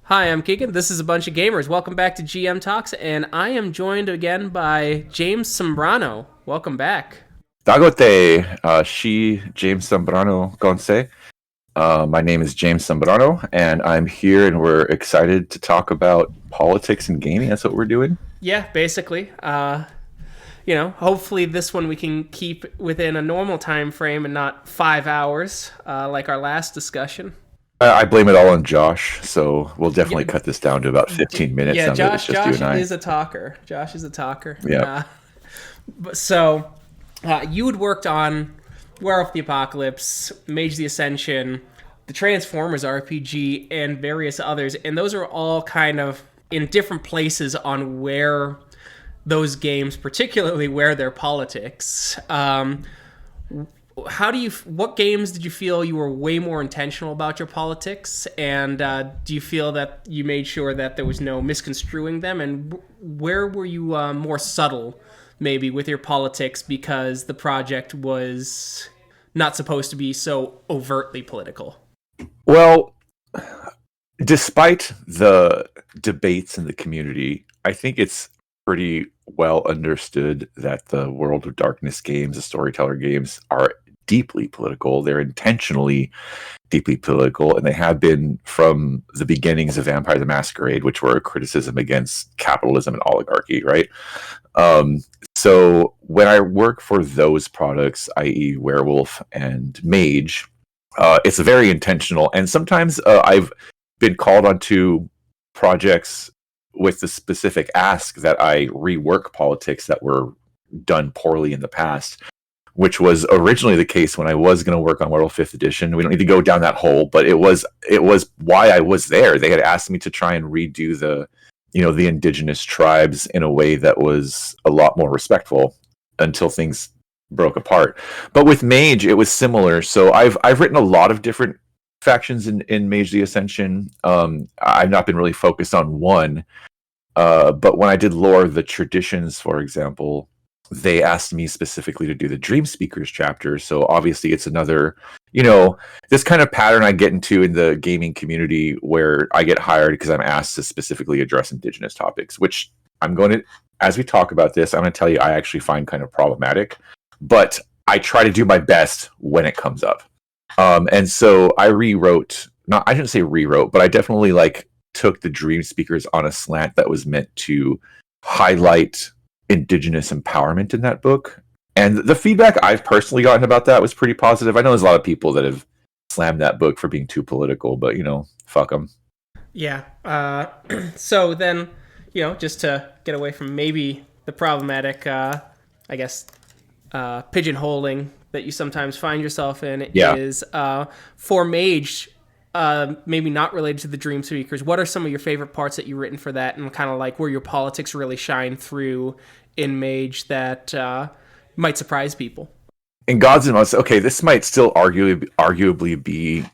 Hi, I'm Keegan. This is a bunch of gamers. Welcome back to GM Talks, and I am joined again by James Sambrano. Welcome back. Dagote, James Sambrano Gonce. My name is James Sambrano, and I'm here, and we're excited to talk about politics and gaming. That's what we're doing. Yeah, basically. Hopefully this one we can keep within a normal time frame and not 5 hours, like our last discussion. I blame it all on Josh, so we'll definitely Yeah, cut this down to about 15 minutes. yeah. Of it. It's Josh. just you Josh and I. is a talker. Josh is a talker. Yeah. You had worked on Werewolf the Apocalypse, Mage the Ascension, the Transformers RPG, and various others, and those are all kind of in different places on where those games, particularly where their politics. What games did you feel you were way more intentional about your politics, and do you feel that you made sure that there was no misconstruing them, and where were you more subtle, maybe, with your politics because the project was not supposed to be so overtly political? Well, despite the debates in the community, I think it's pretty well understood that the World of Darkness games, the storyteller games, are deeply political. They're intentionally deeply political, and they have been from the beginnings of Vampire the Masquerade, which were a criticism against capitalism and oligarchy, right? So when I work for those products, i.e. Werewolf and Mage, it's very intentional. And sometimes I've been called onto projects with the specific ask that I rework politics that were done poorly in the past, which was originally the case when I was going to work on Werewolf 5th Edition. We don't need to go down that hole, but it was why I was there. They had asked me to try and redo the indigenous tribes in a way that was a lot more respectful until things broke apart. But with Mage, it was similar. So I've written a lot of different factions in Mage the Ascension. I've not been really focused on one. But when I did lore, the traditions, for example, they asked me specifically to do the Dream Speakers chapter. So obviously it's another, this kind of pattern I get into in the gaming community where I get hired because I'm asked to specifically address indigenous topics, which as we talk about this, I'm going to tell you I actually find kind of problematic, but I try to do my best when it comes up. And so I I shouldn't say rewrote, but I definitely took the Dream Speakers on a slant that was meant to highlight indigenous empowerment in that book. And the feedback I've personally gotten about that was pretty positive. I know there's a lot of people that have slammed that book for being too political, but fuck them. Yeah. So then, just to get away from maybe the problematic, pigeonholing that you sometimes find yourself in, Yeah. is for Mage, maybe not related to the Dream Speakers. What are some of your favorite parts that you've written for that, and kind of like where your politics really shine through in Mage that might surprise people? In Gods and Monsters, okay, this might still arguably be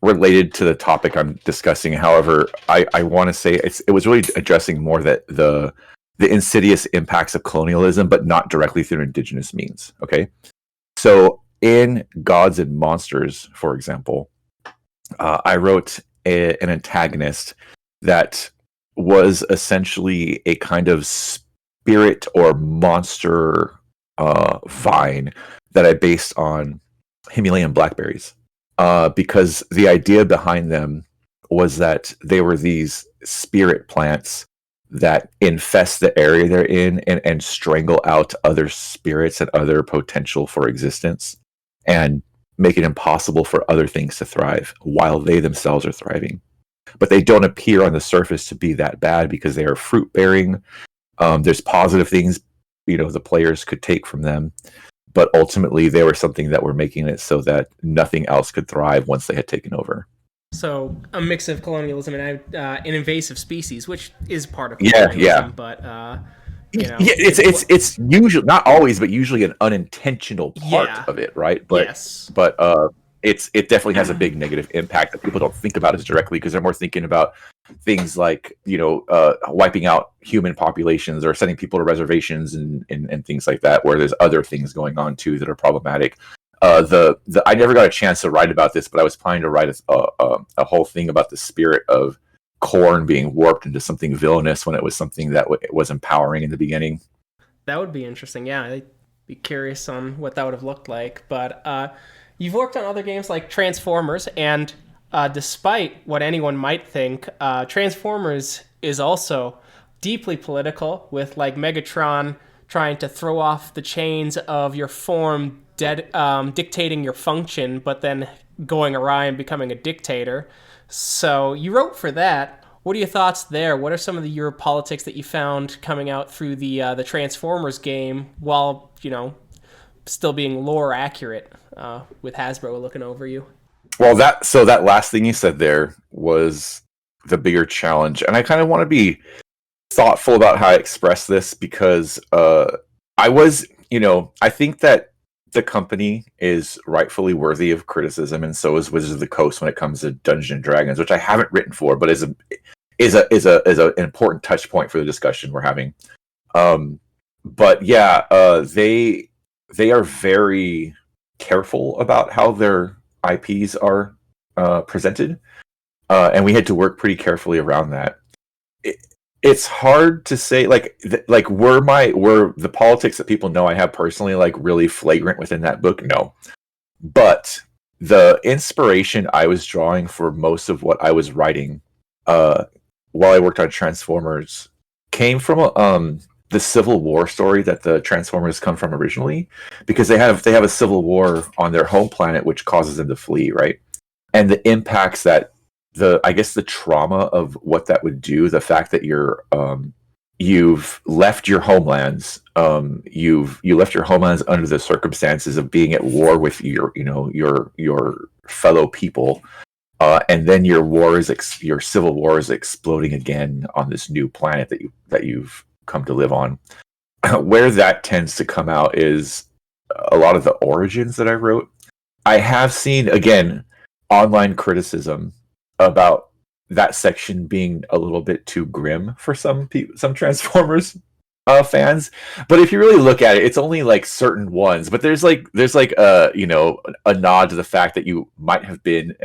related to the topic I'm discussing. However, I want to say it was really addressing more that the insidious impacts of colonialism, but not directly through indigenous means. Okay, so in Gods and Monsters, for example, I wrote an antagonist that was essentially a kind of spirit or monster vine that I based on Himalayan blackberries. Because the idea behind them was that they were these spirit plants that infest the area they're in and strangle out other spirits and other potential for existence, and make it impossible for other things to thrive while they themselves are thriving. But they don't appear on the surface to be that bad because they are fruit bearing. There's positive things, the players could take from them, but ultimately they were something that were making it so that nothing else could thrive once they had taken over. So a mix of colonialism and an invasive species, which is part of colonialism, colonialism, but it's usually, not always, but usually an unintentional part of it, right? But yes, but it definitely has a big negative impact that people don't think about as directly because they're more thinking about things like wiping out human populations or sending people to reservations and things like that, where there's other things going on too that are problematic. I never got a chance to write about this, but I was planning to write a whole thing about the spirit of Corn being warped into something villainous when it was something that was empowering in the beginning. That would be interesting. Yeah, I'd be curious on what that would have looked like. But you've worked on other games like Transformers, and despite what anyone might think, Transformers is also deeply political, with like Megatron trying to throw off the chains of your form, dictating your function, but then going awry and becoming a dictator. So you wrote for that. What are your thoughts there? What are some of your politics that you found coming out through the Transformers game, while still being lore accurate, with Hasbro looking over you? Well, that last thing you said there was the bigger challenge, and I kind of want to be thoughtful about how I express this, because I think that the company is rightfully worthy of criticism, and so is Wizards of the Coast when it comes to Dungeons and Dragons, which I haven't written for, but is an important touch point for the discussion we're having. But yeah, they are very careful about how their IPs are presented, and we had to work pretty carefully around that. It's hard to say, like were the politics that people know I have personally like really flagrant within that book? No, but the inspiration I was drawing for most of what I was writing while I worked on Transformers came from the Civil War story that the Transformers come from originally, because they have a civil war on their home planet which causes them to flee, right? And the impacts that the trauma of what that would do, the fact that you've left your homelands, you left your homelands under the circumstances of being at war with your fellow people, and then your civil war is exploding again on this new planet that you've come to live on. Where that tends to come out is a lot of the origins that I wrote. I have seen, again, online criticism about that section being a little bit too grim for some Transformers fans, but if you really look at it, it's only like certain ones. But there's like a nod to the fact that you might have been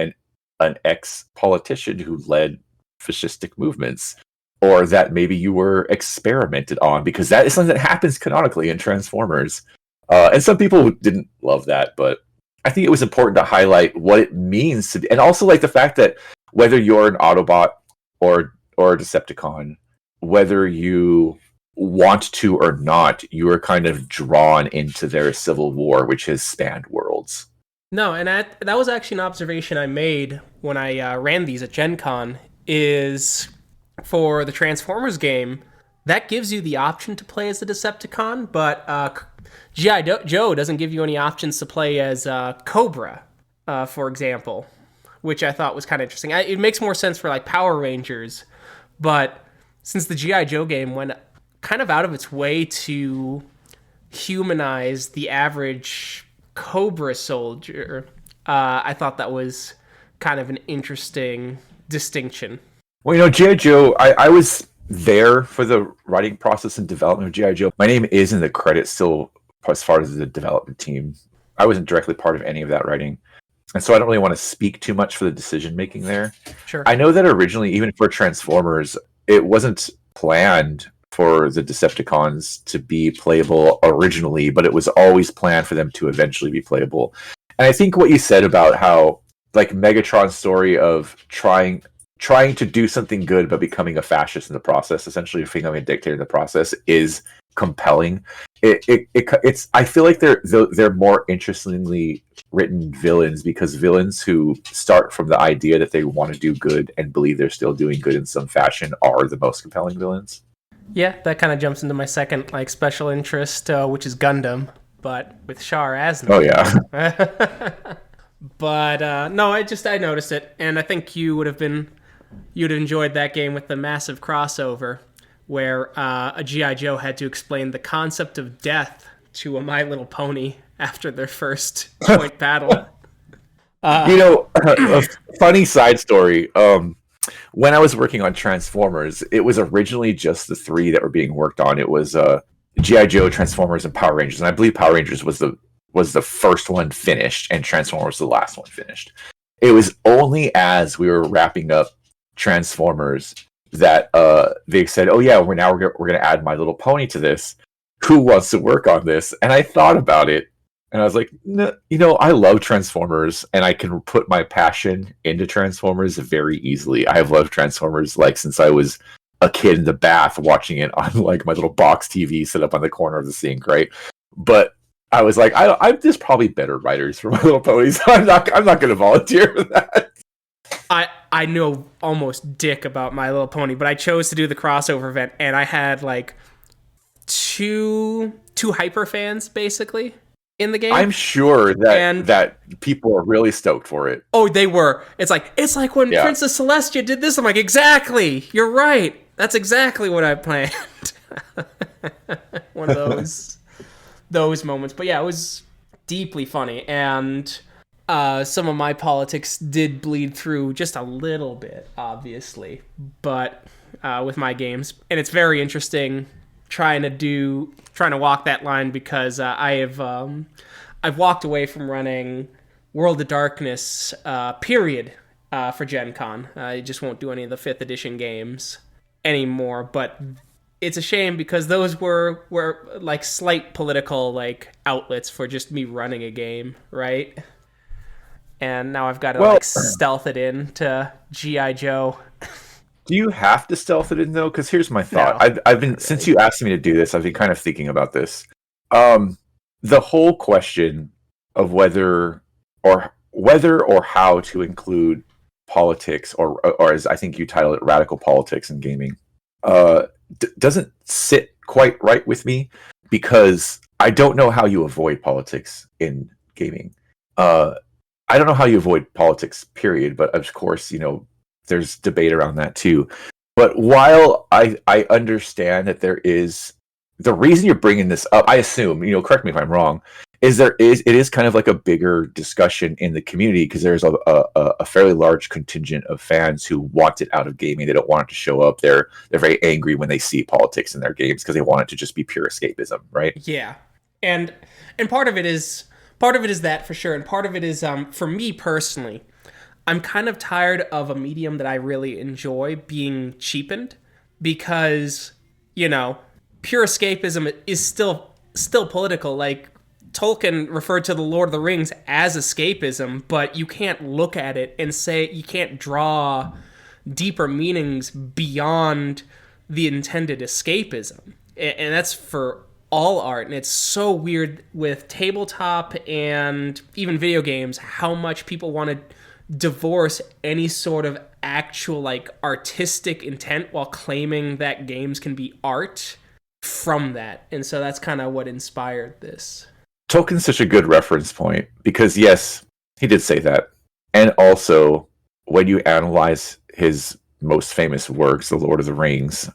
an ex-politician who led fascistic movements, or that maybe you were experimented on, because that is something that happens canonically in Transformers. And some people didn't love that, but I think it was important to highlight what it means to, and also like the fact that whether you're an Autobot or a Decepticon, whether you want to or not, you are kind of drawn into their civil war, which has spanned worlds. No, and that was actually an observation I made when I ran these at Gen Con, is for the Transformers game, that gives you the option to play as the Decepticon, but G.I. Joe doesn't give you any options to play as Cobra, for example, which I thought was kind of interesting. It makes more sense for like Power Rangers, but since the G.I. Joe game went kind of out of its way to humanize the average Cobra soldier, I thought that was kind of an interesting distinction. Well, G.I. Joe, I was there for the writing process and development of G.I. Joe. My name is in the credits still as far as the development team. I wasn't directly part of any of that writing, and so I don't really want to speak too much for the decision making there. Sure. I know that originally, even for Transformers, it wasn't planned for the Decepticons to be playable originally, but it was always planned for them to eventually be playable. And I think what you said about how, like, Megatron's story of trying to do something good but becoming a fascist in the process, essentially becoming a dictator in the process, is compelling. It's I feel like they're more interestingly written villains, because villains who start from the idea that they want to do good and believe they're still doing good in some fashion are the most compelling villains. Yeah, that kind of jumps into my second like special interest, which is Gundam, but with Char Aznavour. Oh yeah. But no, I noticed it, and I think you'd have enjoyed that game with the massive crossover where a G.I. Joe had to explain the concept of death to a My Little Pony after their first joint battle. A funny side story. When I was working on Transformers, it was originally just the three that were being worked on. It was G.I. Joe, Transformers, and Power Rangers. And I believe Power Rangers was the first one finished, and Transformers was the last one finished. It was only as we were wrapping up Transformers that they said, "Oh yeah, we're going to add My Little Pony to this. Who wants to work on this?" And I thought about it, and I was like, no, I love Transformers, and I can put my passion into Transformers very easily. I have loved Transformers like since I was a kid in the bath watching it on like my little box TV set up on the corner of the sink, right? But I was like, there's probably better writers for My Little Pony, so I'm not going to volunteer for that. I know almost dick about My Little Pony, but I chose to do the crossover event, and I had like two hyper fans basically in the game. I'm sure that people are really stoked for it. Oh, they were. It's like when Princess Celestia did this. I'm like, exactly. You're right. That's exactly what I planned. One of those moments. But yeah, it was deeply funny, and some of my politics did bleed through just a little bit, obviously, but with my games, and it's very interesting trying to walk that line, because I've walked away from running World of Darkness period for Gen Con. I just won't do any of the 5th edition games anymore, but it's a shame because those were like slight political like outlets for just me running a game, right? And now I've got to stealth it in to G.I. Joe. Do you have to stealth it in though? Because here's my thought. No, I've been, since you asked me to do this, I've been kind of thinking about this. The whole question of whether or how to include politics, or as I think you titled it, radical politics in gaming, doesn't sit quite right with me, because I don't know how you avoid politics in gaming. I don't know how you avoid politics, period. But of course, there's debate around that too. But while I understand that there is, the reason you're bringing this up, I assume, correct me if I'm wrong, it is kind of like a bigger discussion in the community, because there's a fairly large contingent of fans who want it out of gaming. They don't want it to show up. They're very angry when they see politics in their games because they want it to just be pure escapism, right? Yeah, and part of it is that for sure, and part of it is for me personally, I'm kind of tired of a medium that I really enjoy being cheapened, because pure escapism is still political. Like, Tolkien referred to the Lord of the Rings as escapism, but you can't look at it and say, you can't draw deeper meanings beyond the intended escapism. And that's for all art. And it's so weird with tabletop and even video games, how much people want to divorce any sort of actual like artistic intent while claiming that games can be art from that. And so that's kind of what inspired this. Tolkien's such a good reference point, because yes, he did say that. And also, when you analyze his most famous works, The Lord of the Rings,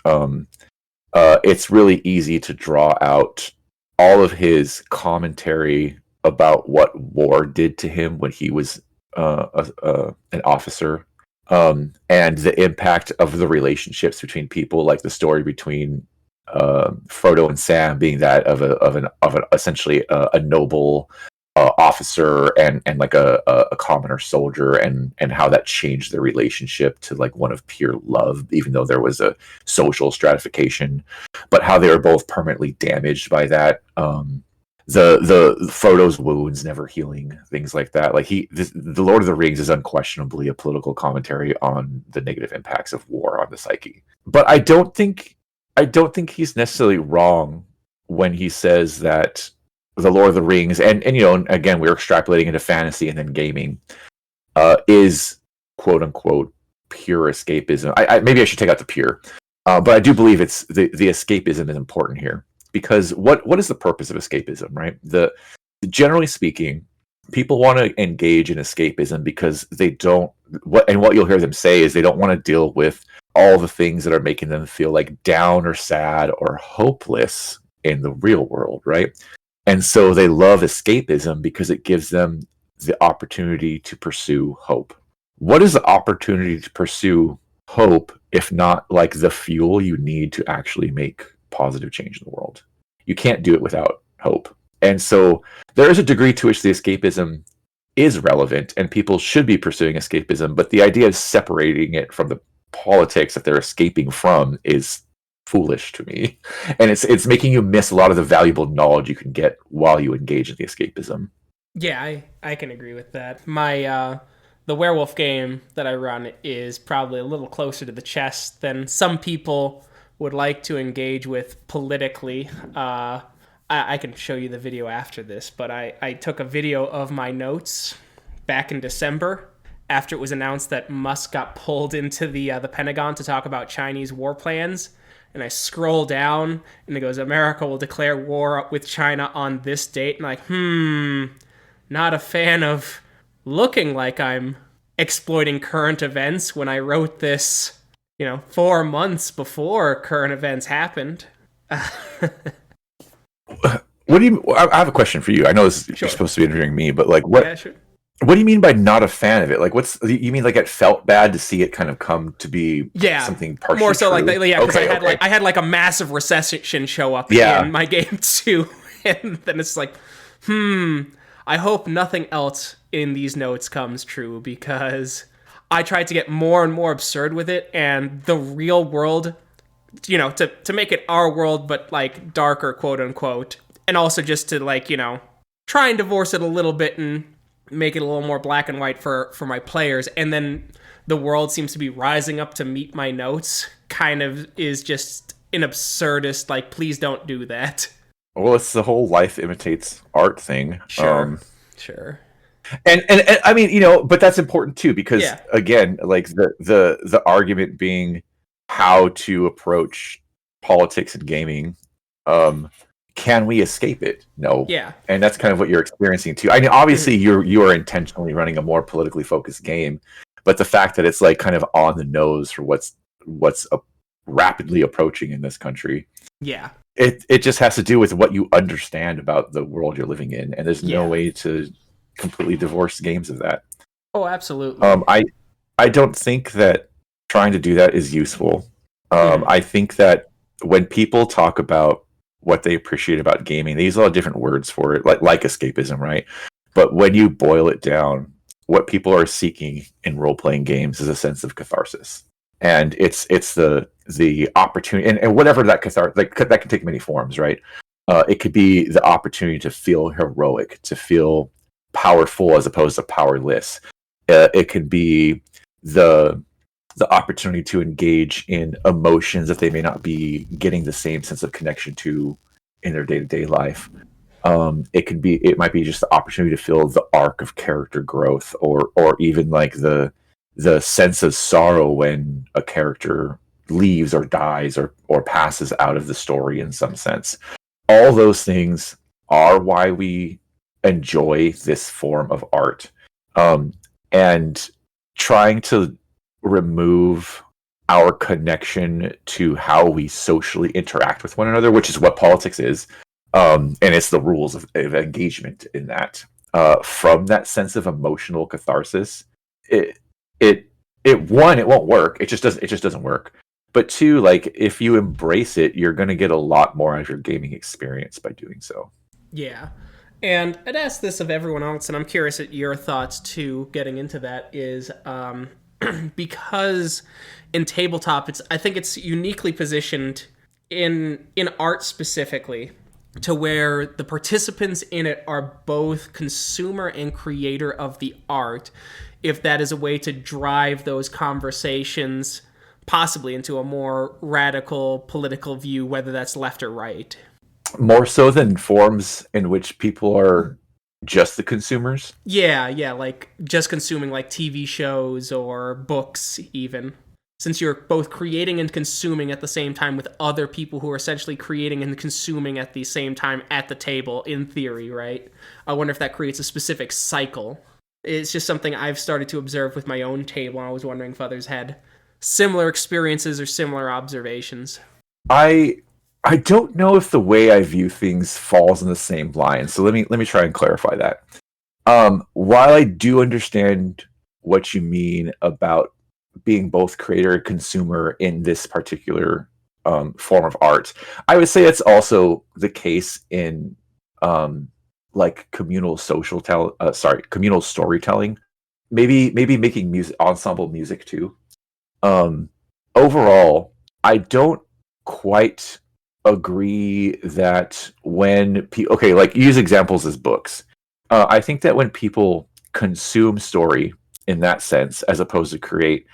it's really easy to draw out all of his commentary about what war did to him when he was an officer, and the impact of the relationships between people, like the story between Frodo and Sam being that of an essentially a noble officer and like a commoner soldier, and how that changed their relationship to like one of pure love, even though there was a social stratification, but how they were both permanently damaged by that. The Frodo's wounds never healing, things like that. Like the Lord of the Rings is unquestionably a political commentary on the negative impacts of war on the psyche. But I don't think he's necessarily wrong when he says that the Lord of the Rings, and again, we're extrapolating into fantasy and then gaming, is quote unquote pure escapism. Maybe I should take out the pure, but I do believe it's the escapism is important here, because what is the purpose of escapism, right? Generally speaking, people want to engage in escapism because they don't. What you'll hear them say is they don't want to deal with all the things that are making them feel like down or sad or hopeless in the real world, right? And so they love escapism because it gives them the opportunity to pursue hope. What is the opportunity to pursue hope if not like the fuel you need to actually make positive change in the world? You can't do it without hope. And so there is a degree to which the escapism is relevant and people should be pursuing escapism, but the idea of separating it from the politics that they're escaping from is foolish to me, and it's making you miss a lot of the valuable knowledge you can get while you engage in the escapism. Yeah, I can agree with that. My the werewolf game that I run is probably a little closer to the chest than some people would like to engage with politically. I can show you the video after this, but I took a video of my notes back in December after it was announced that Musk got pulled into the Pentagon to talk about Chinese war plans. And I scroll down, and it goes, America will declare war with China on this date. And not a fan of looking like I'm exploiting current events when I wrote this, 4 months before current events happened. What do you? I have a question for you. I know this is, Sure. you're supposed to be interviewing me, but like, what? Yeah, sure. What do you mean by not a fan of it? Like, what's you mean? Like, it felt bad to see it kind of come to be something partially more so true? because I had like a massive recession show up in my game too, and then it's like, I hope nothing else in these notes comes true, because I tried to get more and more absurd with it, and the real world, to make it our world but like darker, quote unquote, and also just to like try and divorce it a little bit and make it a little more black and white for my players, and then the world seems to be rising up to meet my notes, kind of is just an absurdist, like, please don't do that. Well, it's the whole life imitates art thing. Sure. And I mean, but that's important too, because again, like the argument being how to approach politics and gaming. Can we escape it? No. Yeah. And that's kind of what you're experiencing too. I mean, obviously you are intentionally running a more politically focused game, but the fact that it's like kind of on the nose for what's rapidly approaching in this country. Yeah. It just has to do with what you understand about the world you're living in, and there's no way to completely divorce games of that. Oh, absolutely. I don't think that trying to do that is useful. I think that when people talk about what they appreciate about gaming, they use a lot of different words for it, like escapism, right? But when you boil it down, what people are seeking in role-playing games is a sense of catharsis, and it's the opportunity, and whatever that catharsis, like, that can take many forms, right? It could be the opportunity to feel heroic, to feel powerful as opposed to powerless. It could be the opportunity to engage in emotions that they may not be getting the same sense of connection to in their day-to-day life. It might be just the opportunity to feel the arc of character growth, or even like the sense of sorrow when a character leaves or dies or passes out of the story in some sense. All those things are why we enjoy this form of art. And trying to remove our connection to how we socially interact with one another, which is what politics is, and it's the rules of engagement in that, from that sense of emotional catharsis, it won't work. It just doesn't work. But two, like, if you embrace it, you're going to get a lot more out of your gaming experience by doing so. Yeah. And I'd ask this of everyone else, and I'm curious at your thoughts too, getting into that, is because in tabletop, I think it's uniquely positioned in art specifically, to where the participants in it are both consumer and creator of the art, if that is a way to drive those conversations possibly into a more radical political view, whether that's left or right. More so than forms in which people are just the consumers? Yeah, like just consuming like TV shows or books even. Since you're both creating and consuming at the same time with other people who are essentially creating and consuming at the same time at the table, in theory, right? I wonder if that creates a specific cycle. It's just something I've started to observe with my own table, and I was wondering if others had similar experiences or similar observations. I don't know if the way I view things falls in the same line, so let me try and clarify that. While I do understand what you mean about being both creator and consumer in this particular form of art, I would say it's also the case in like communal storytelling. Maybe making ensemble music too. overall, I don't quite agree that when people, okay, like use examples as books. I think that when people consume story in that sense, as opposed to create,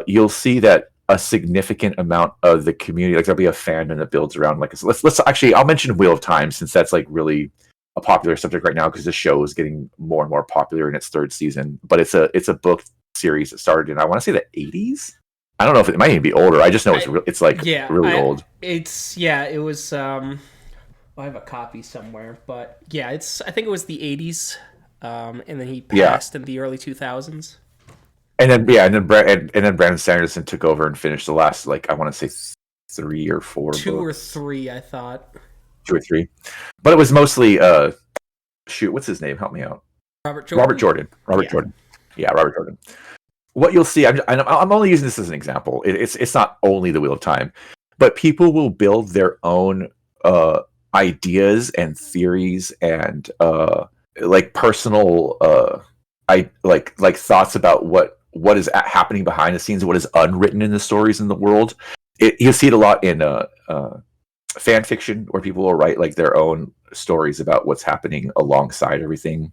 you'll see that a significant amount of the community, like there'll be a fandom that builds around, like, let's actually, I'll mention Wheel of Time, since that's like really a popular subject right now, because the show is getting more and more popular in its third season. But it's a book series that started in, I want to say, the 80s. I don't know if it might even be older. I just know it's like really old. It was. I have a copy somewhere, but yeah, I think it was the 80s, and then he passed in the early 2000s. And then Brandon Sanderson took over and finished the last, like, I want to say 3 or 4 2 books. or 3, I thought. 2 or 3, but it was mostly shoot, what's his name? Help me out. Robert Jordan. Robert Jordan. Yeah, Robert Jordan. What you'll see, I'm only using this as an example. It's not only the Wheel of Time, but people will build their own ideas and theories and like personal like thoughts about what is happening behind the scenes, what is unwritten in the stories in the world. You see it a lot in fan fiction, where people will write like their own stories about what's happening alongside everything.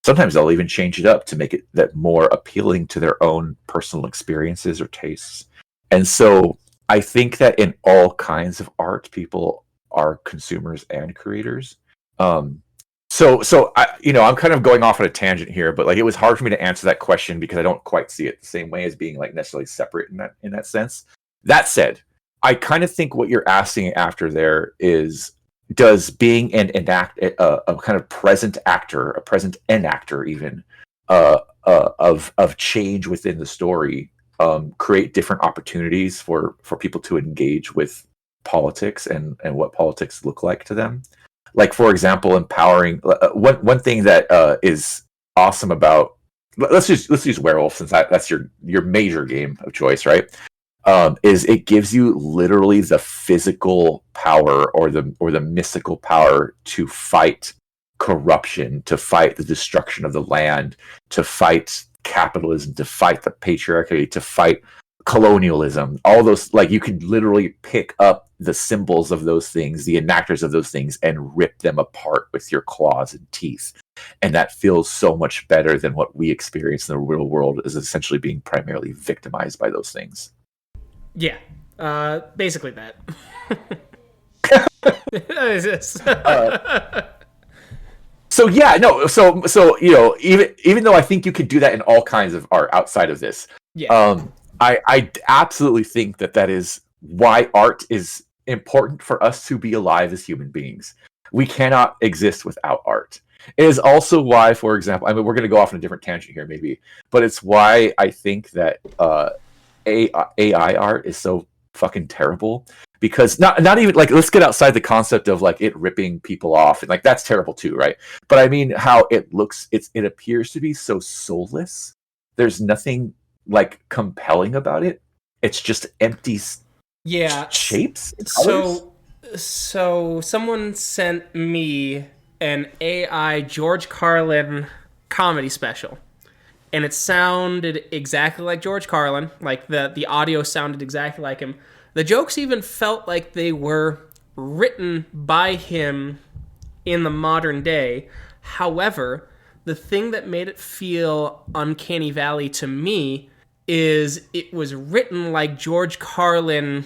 Sometimes they'll even change it up to make it that more appealing to their own personal experiences or tastes. And so I think that in all kinds of art, people are consumers and creators. So I'm kind of going off on a tangent here, but like it was hard for me to answer that question because I don't quite see it the same way as being like necessarily separate in that sense. That said, I kind of think what you're asking after there is, does being a kind of present actor, a present enactor even, of change within the story, create different opportunities for people to engage with politics and what politics look like to them? Like, for example, empowering. One thing that is awesome about, let's use Werewolf, since that's your major game of choice, right? Is it gives you literally the physical power or the mystical power to fight corruption, to fight the destruction of the land, to fight capitalism, to fight the patriarchy, to fight colonialism. All those, like, you could literally pick up the symbols of those things, the enactors of those things, and rip them apart with your claws and teeth. And that feels so much better than what we experience in the real world, is essentially being primarily victimized by those things. Yeah, basically that. So even though I think you could do that in all kinds of art outside of this, I absolutely think that is why art is important for us to be alive as human beings. We cannot exist without art. It is also why, for example, I mean, we're going to go off on a different tangent here, maybe, but it's why I think that AI art is so fucking terrible, because not even, like, let's get outside the concept of like it ripping people off, and like that's terrible too, right? But I mean how it looks, it appears to be so soulless. There's nothing like compelling about it. It's just empty shapes. So someone sent me an AI George Carlin comedy special, and it sounded exactly like George Carlin. Like the audio sounded exactly like him. The jokes even felt like they were written by him in the modern day. However, the thing that made it feel uncanny valley to me is it was written like George Carlin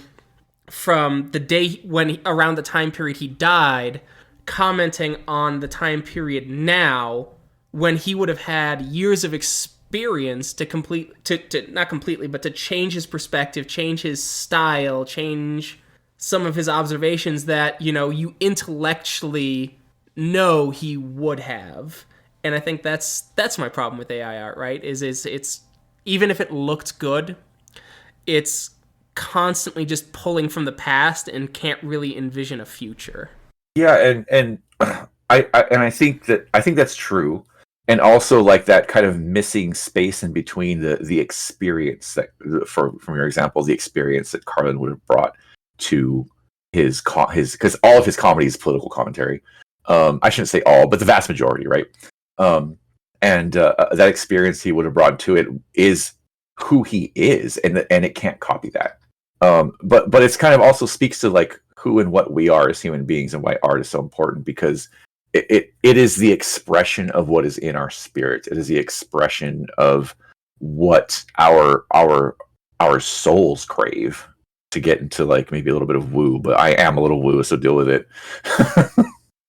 from the day around the time period he died, commenting on the time period now, when he would have had years of experience to not completely, but to change his perspective, change his style, change some of his observations that, you intellectually know he would have. And I think that's my problem with AI art, right? Is it's, even if it looked good, it's constantly just pulling from the past and can't really envision a future. Yeah, and I think that's true. And also, like, that kind of missing space in between the experience that, from your example, the experience that Carlin would have brought to his because all of his comedy is political commentary. I shouldn't say all, but the vast majority, right? And that experience he would have brought to it is who he is, and it can't copy that. But it's kind of also speaks to like who and what we are as human beings and why art is so important, because it is the expression of what is in our spirit. It is the expression of what our souls crave, to get into like maybe a little bit of woo, but I am a little woo, so deal with it.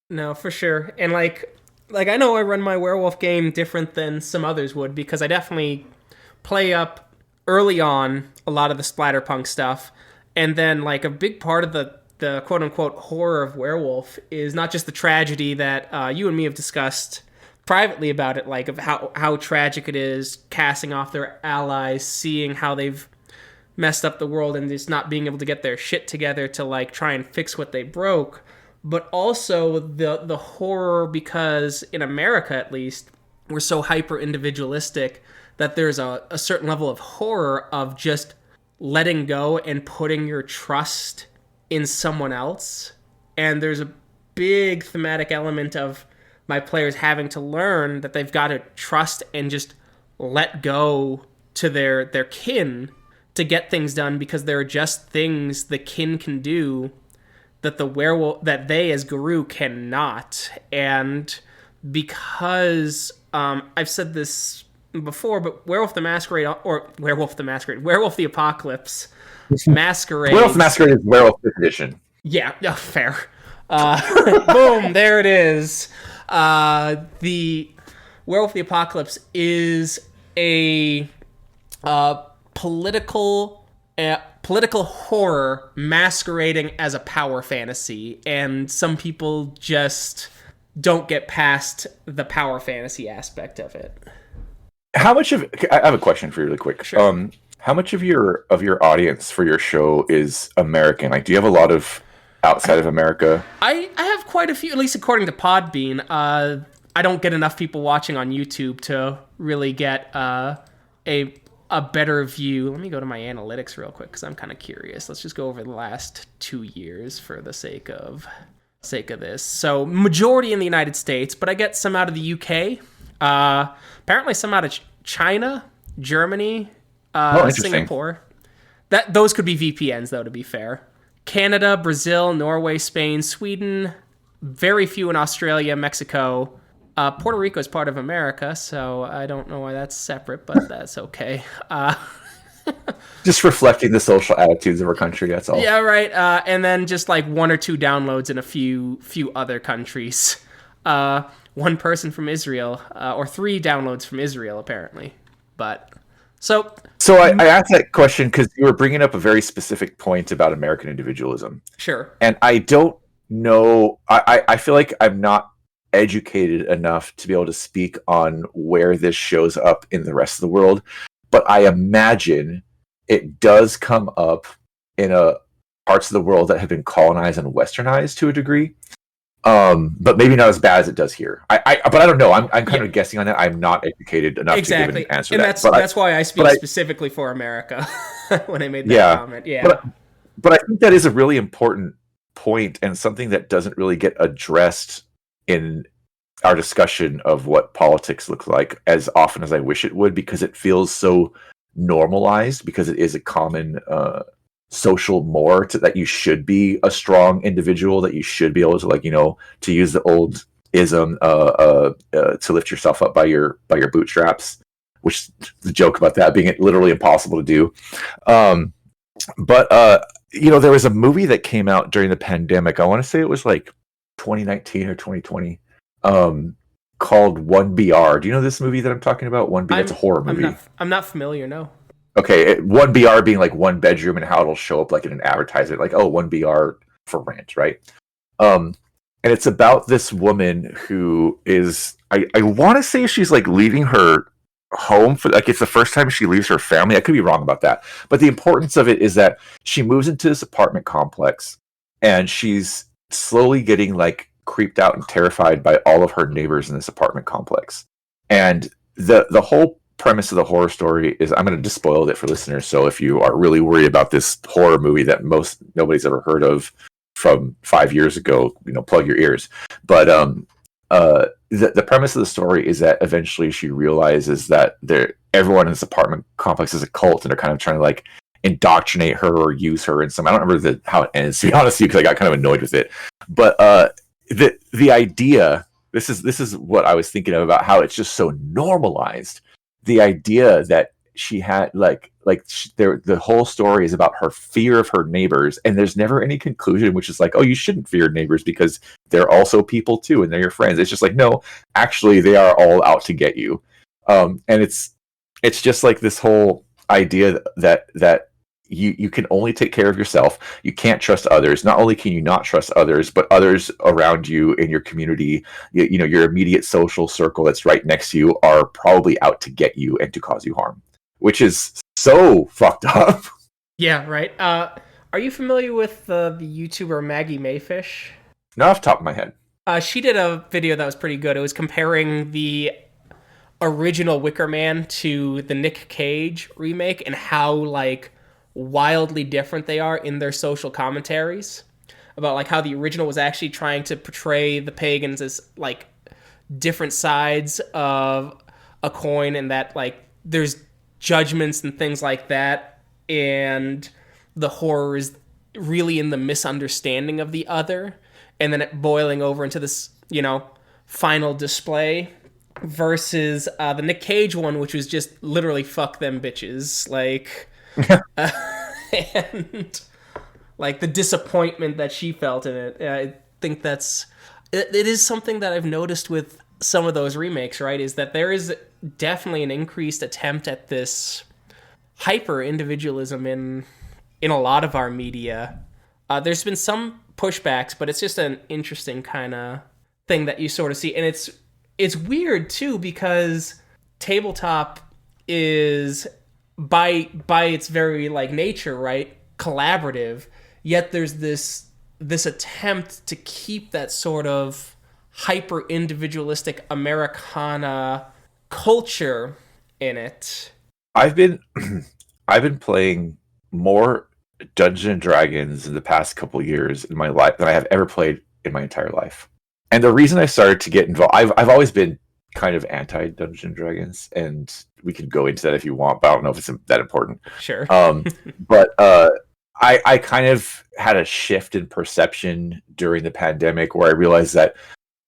No, for sure. And like I know I run my werewolf game different than some others would, because I definitely play up early on a lot of the splatterpunk stuff, and then like a big part of the quote unquote horror of werewolf is not just the tragedy that you and me have discussed privately about it, like of how tragic it is casting off their allies, seeing how they've messed up the world and just not being able to get their shit together to like try and fix what they broke, but also the horror, because in America at least we're so hyper individualistic that there's a certain level of horror of just letting go and putting your trust in someone else. And there's a big thematic element of my players having to learn that they've got to trust and just let go to their kin to get things done, because there are just things the kin can do that the werewolf, that they as Guru cannot. And because I've said this before, but Werewolf the Apocalypse masquerades. Werewolf the Masquerade is Werewolf edition. Yeah, fair. Boom, there it is. The Werewolf the Apocalypse is a political horror masquerading as a power fantasy, and some people just don't get past the power fantasy aspect of it. How much of I have a question for you really quick. Sure. How much of your audience for your show is American? Like, do you have a lot of outside of America? I have quite a few, at least according to Podbean. I don't get enough people watching on YouTube to really get a better view. Let me go to my analytics real quick because I'm kind of curious. Let's just go over the last 2 years for the sake of this. So majority in the United States, but I get some out of the UK. Apparently some out of China, Germany, Singapore. Those could be VPNs though, to be fair. Canada, Brazil, Norway, Spain, Sweden, very few in Australia, Mexico. Puerto Rico is part of America, so I don't know why that's separate, but that's okay. Just reflecting the social attitudes of our country, that's all. Yeah, right. And then just like 1 or 2 downloads in a few other countries. 1 person from Israel, or 3 downloads from Israel, apparently. But so I asked that question because you were bringing up a very specific point about American individualism. Sure. And I don't know. I feel like I'm not educated enough to be able to speak on where this shows up in the rest of the world, but I imagine it does come up in parts of the world that have been colonized and westernized to a degree, but maybe not as bad as it does here. But I don't know. I'm kind of guessing on that. I'm not educated enough to give an answer. And that's why I speak specifically for America when I made that comment. Yeah, but I think that is a really important point and something that doesn't really get addressed in our discussion of what politics looks like as often as I wish it would, because it feels so normalized, because it is a common social more that you should be a strong individual, that you should be able to, like, to use the old ism, to lift yourself up by your bootstraps, which the joke about that being literally impossible to do. But there was a movie that came out during the pandemic. I want to say it was like 2019 or 2020, called 1BR. Do you know this movie that I'm talking about? 1BR. It's a horror movie. I'm not familiar. No. Okay, 1BR being like 1 bedroom, and how it'll show up like in an advertisement, like 1BR for rent, right? And it's about this woman who is, I want to say she's like leaving her home for, like, it's the first time she leaves her family. I could be wrong about that, but the importance of it is that she moves into this apartment complex, and she's slowly getting like creeped out and terrified by all of her neighbors in this apartment complex. And the whole premise of the horror story is, I'm going to just spoil it for listeners, so if you are really worried about this horror movie that nobody's ever heard of from 5 years ago, plug your ears. But the premise of the story is that eventually she realizes that everyone in this apartment complex is a cult, and they're kind of trying to like indoctrinate her or use her in some. I don't remember how it ends, to be honest with you, because I got kind of annoyed with it. But the idea, this is what I was thinking of, about how it's just so normalized. The idea that she had the whole story is about her fear of her neighbors, and there's never any conclusion, which is like, oh, you shouldn't fear neighbors because they're also people too, and they're your friends. It's just like, no, actually, they are all out to get you. And it's just like this whole idea that you can only take care of yourself. You can't trust others. Not only can you not trust others, but others around you in your community, you know, your immediate social circle that's right next to you, are probably out to get you and to cause you harm, which is so fucked up. Yeah, right. Are you familiar with the YouTuber Maggie Mayfish? Not off the top of my head. She did a video that was pretty good. It was comparing the original Wicker Man to the Nick Cage remake, and how like wildly different they are in their social commentaries, about like how the original was actually trying to portray the pagans as like different sides of a coin, and that like there's judgments and things like that, and the horror is really in the misunderstanding of the other, and then it boiling over into this, you know, final display, versus the Nick Cage one, which was just literally fuck them bitches, like and like the disappointment that she felt in it. I think it is something that I've noticed with some of those remakes, right? Is that there is definitely an increased attempt at this hyper individualism in a lot of our media. There's been some pushbacks, but it's just an interesting kind of thing that you sort of see, and it's weird too, because tabletop is by its very like nature, right, collaborative, yet there's this attempt to keep that sort of hyper individualistic Americana culture in it. I've been playing more Dungeons and Dragons in the past couple of years in my life than I have ever played in my entire life. And the reason I started to get involved, I've always been kind of anti Dungeons and Dragons, and we could go into that if you want, but I don't know if it's that important. Sure. But I kind of had a shift in perception during the pandemic, where I realized that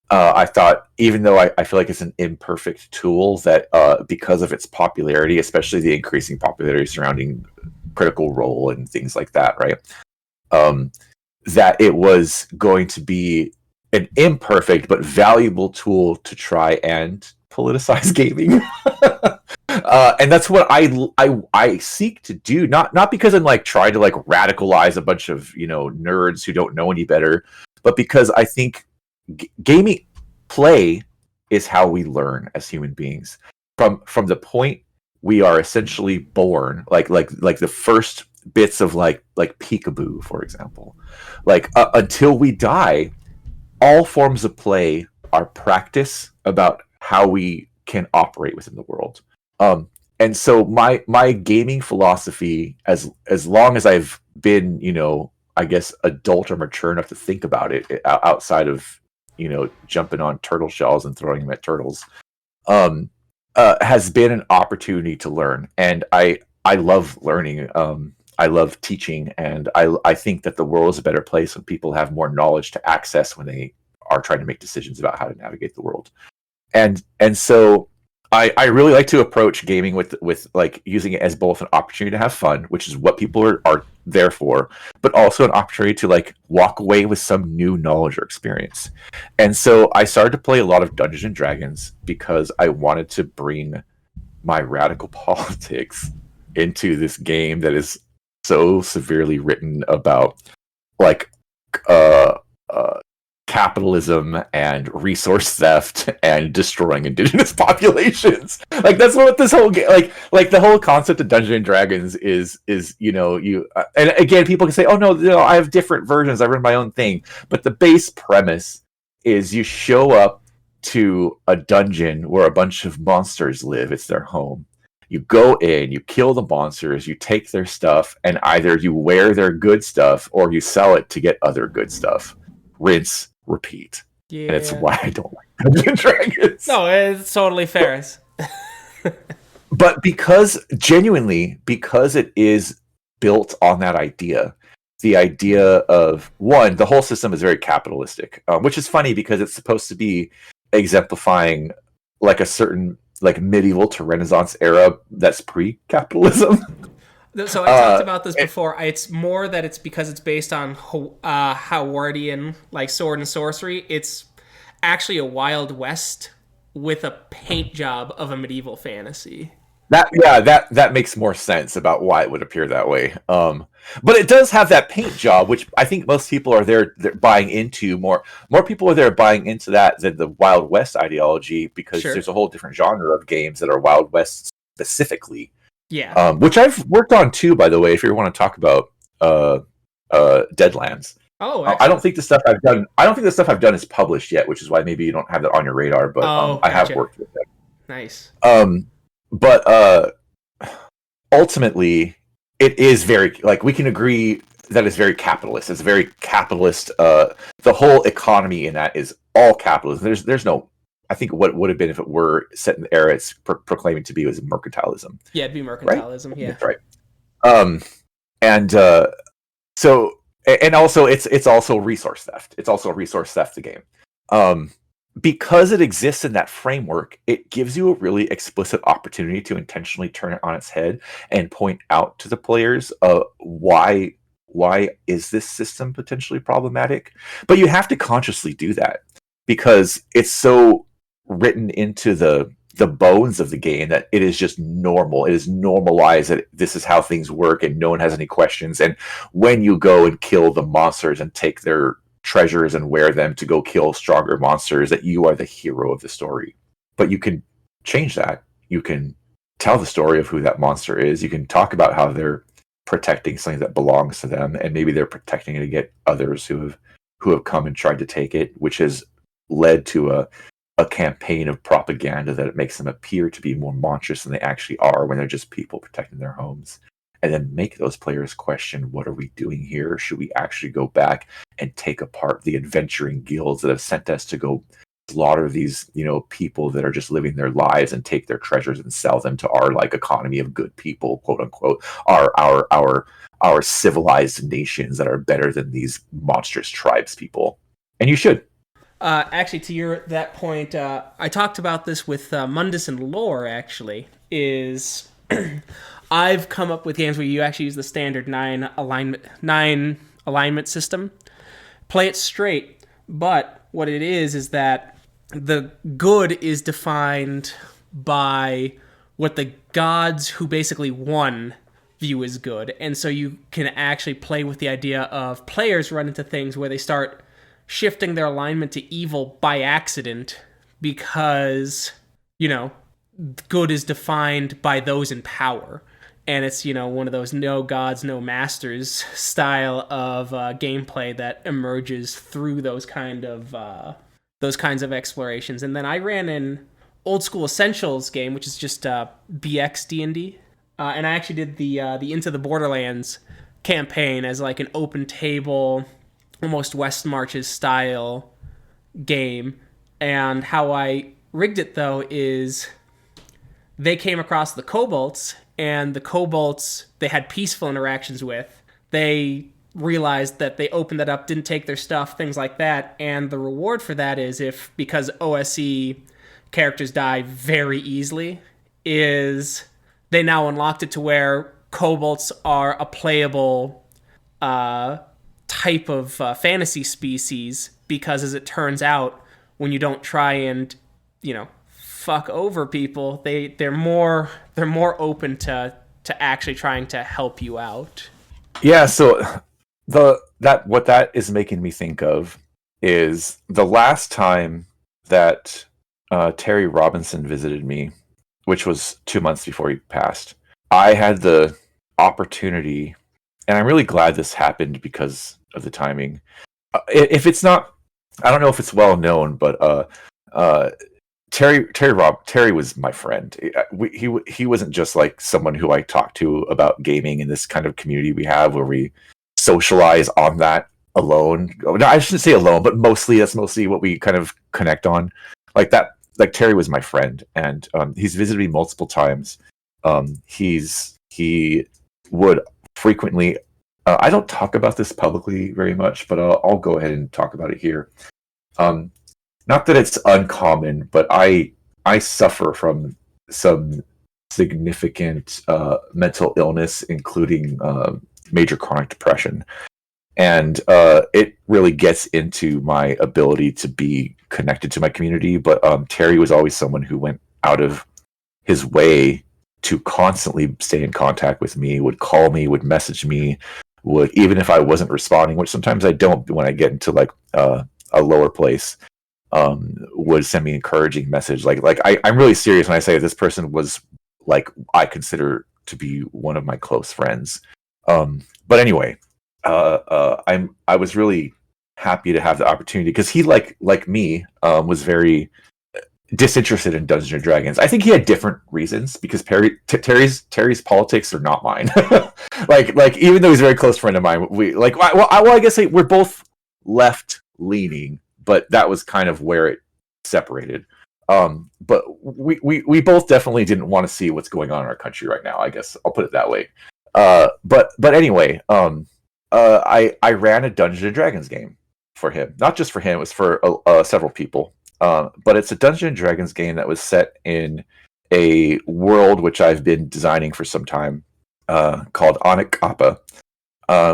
I thought, even though I feel like it's an imperfect tool, that because of its popularity, especially the increasing popularity surrounding Critical Role and things like that, right? That it was going to be an imperfect but valuable tool to try and politicize gaming. And that's what I seek to do, not because I'm like trying to like radicalize a bunch of, you know, nerds who don't know any better, but because I think gaming play is how we learn as human beings. From the point we are essentially born, like the first bits of like peekaboo, for example, like until we die, all forms of play are practice about how we can operate within the world. And so my gaming philosophy, as long as I've been, you know, I guess adult or mature enough to think about it, outside of, you know, jumping on turtle shells and throwing them at turtles, has been an opportunity to learn. And I love learning. I love teaching, and I think that the world is a better place when people have more knowledge to access when they are trying to make decisions about how to navigate the world. And so I really like to approach gaming with like using it as both an opportunity to have fun, which is what people are there for, but also an opportunity to like walk away with some new knowledge or experience. And so I started to play a lot of Dungeons and Dragons because I wanted to bring my radical politics into this game that is so severely written about like capitalism and resource theft and destroying indigenous populations. Like that's what this whole game, like the whole concept of Dungeons and Dragons is, you know, you and again, people can say, oh no, I have different versions, I run my own thing, but the base premise is you show up to a dungeon where a bunch of monsters live. It's their home. You go in, you kill the monsters, you take their stuff, and either you wear their good stuff or you sell it to get other good stuff. Rinse, repeat. Yeah. And it's why I don't like Dungeons and Dragons. No, it's totally fair. But because it is built on that idea. The idea of, one, the whole system is very capitalistic, which is funny because it's supposed to be exemplifying like a certain like medieval to Renaissance era that's pre-capitalism. So I talked about this before. It's more that it's because it's based on Howardian like sword and sorcery. It's actually a Wild West with a paint job of a medieval fantasy. That makes more sense about why it would appear that way. But it does have that paint job, which I think most people are they're buying into more. More people are there buying into that than the Wild West ideology, because Sure. there's a whole different genre of games that are Wild West specifically. Yeah. Which I've worked on too, by the way. If you want to talk about Deadlands, Oh, I don't excellent. think the stuff I've done. I don't think the stuff I've done is published yet, which is why maybe you don't have that on your radar. But Oh, I have gotcha. worked with it. Nice. But ultimately, it is very like we can agree that it's very capitalist. It's very capitalist. The whole economy in that is all capitalism. There's no. I think what would have been if it were set in the era it's proclaiming to be was mercantilism. Yeah, it'd be Right? mercantilism. Yeah. That's right. And so and also it's also resource theft. It's also a resource theft game. Because it exists in that framework, it gives you a really explicit opportunity to intentionally turn it on its head and point out to the players why is this system potentially problematic. But you have to consciously do that because it's so written into the bones of the game that it is just normal. It is normalized that this is how things work and no one has any questions. And when you go and kill the monsters and take their treasures and wear them to go kill stronger monsters, that you are the hero of the story. But you can change that. You can tell the story of who that monster is. You can talk about how they're protecting something that belongs to them, and maybe they're protecting it against others who have come and tried to take it, which has led to a campaign of propaganda that it makes them appear to be more monstrous than they actually are when they're just people protecting their homes. And then make those players question, what are we doing here? Should we actually go back and take apart the adventuring guilds that have sent us to go slaughter these, people that are just living their lives and take their treasures and sell them to our like economy of good people, quote unquote, our civilized nations that are better than these monstrous tribes people. And you should. Actually, to that point, I talked about this with Mundus and Lore. Actually, is I've come up with games where you actually use the standard nine alignment system. Play it straight, but what it is that the good is defined by what the gods who basically won view as good, and so you can actually play with the idea of players run into things where they start shifting their alignment to evil by accident because, good is defined by those in power. And it's, one of those no gods, no masters style of gameplay that emerges through those kinds of explorations. And then I ran an old school Essentials game, which is just BX D&D. And I actually did the Into the Borderlands campaign as like an open table, almost West Marches style game. And how I rigged it though is they came across the kobolds, and the kobolds they had peaceful interactions with. They realized that they opened that up, didn't take their stuff, things like that. And the reward for that is because OSE characters die very easily, is they now unlocked it to where kobolds are a playable type of fantasy species, because as it turns out, when you don't try and fuck over people, they're more open to actually trying to help you out. Yeah, so what that is making me think of is the last time that Terry Robinson visited me, which was 2 months before he passed. I had the opportunity, and I'm really glad this happened because of the timing. If it's not, I don't know if it's well known, but Terry was my friend. He wasn't just like someone who I talked to about gaming in this kind of community we have where we socialize on that alone. No, I shouldn't say alone, but that's mostly what we kind of connect on. Like that. Like Terry was my friend, and he's visited me multiple times. He would frequently. I don't talk about this publicly very much, but I'll go ahead and talk about it here. Not that it's uncommon, but I suffer from some significant mental illness, including major chronic depression. And it really gets into my ability to be connected to my community. But Terry was always someone who went out of his way to constantly stay in contact with me, would call me, would message me, would, even if I wasn't responding, which sometimes I don't when I get into like a lower place, would send me encouraging message. I'm really serious when I say this person was like I consider to be one of my close friends. But anyway, I was really happy to have the opportunity because he like me was very disinterested in Dungeons and Dragons. I think he had different reasons because Terry's politics are not mine. like even though he's a very close friend of mine, we like I guess we're both left leaning, but that was kind of where it separated. But we both definitely didn't want to see what's going on in our country right now. I guess I'll put it that way. But anyway, I ran a Dungeons and Dragons game for him. Not just for him; it was for several people. But it's a Dungeons and Dragons game that was set in a world which I've been designing for some time, called Anik Kappa,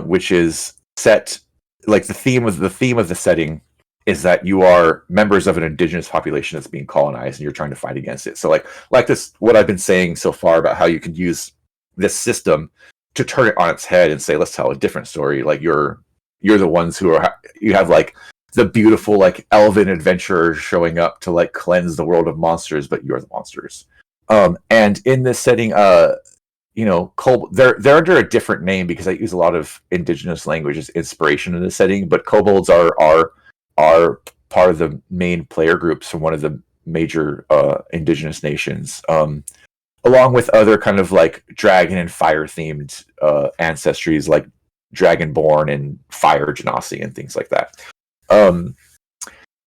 which is set like the theme of the setting is that you are members of an indigenous population that's being colonized, and you're trying to fight against it. So like this, what I've been saying so far about how you could use this system to turn it on its head and say, let's tell a different story. Like you're the ones who you have like the beautiful like elven adventurers showing up to like cleanse the world of monsters, but you're the monsters. And in this setting, they're under a different name because I use a lot of indigenous language as inspiration in this setting. But kobolds are part of the main player groups from one of the major indigenous nations, along with other kind of like dragon and fire themed ancestries like Dragonborn and Fire Genasi and things like that.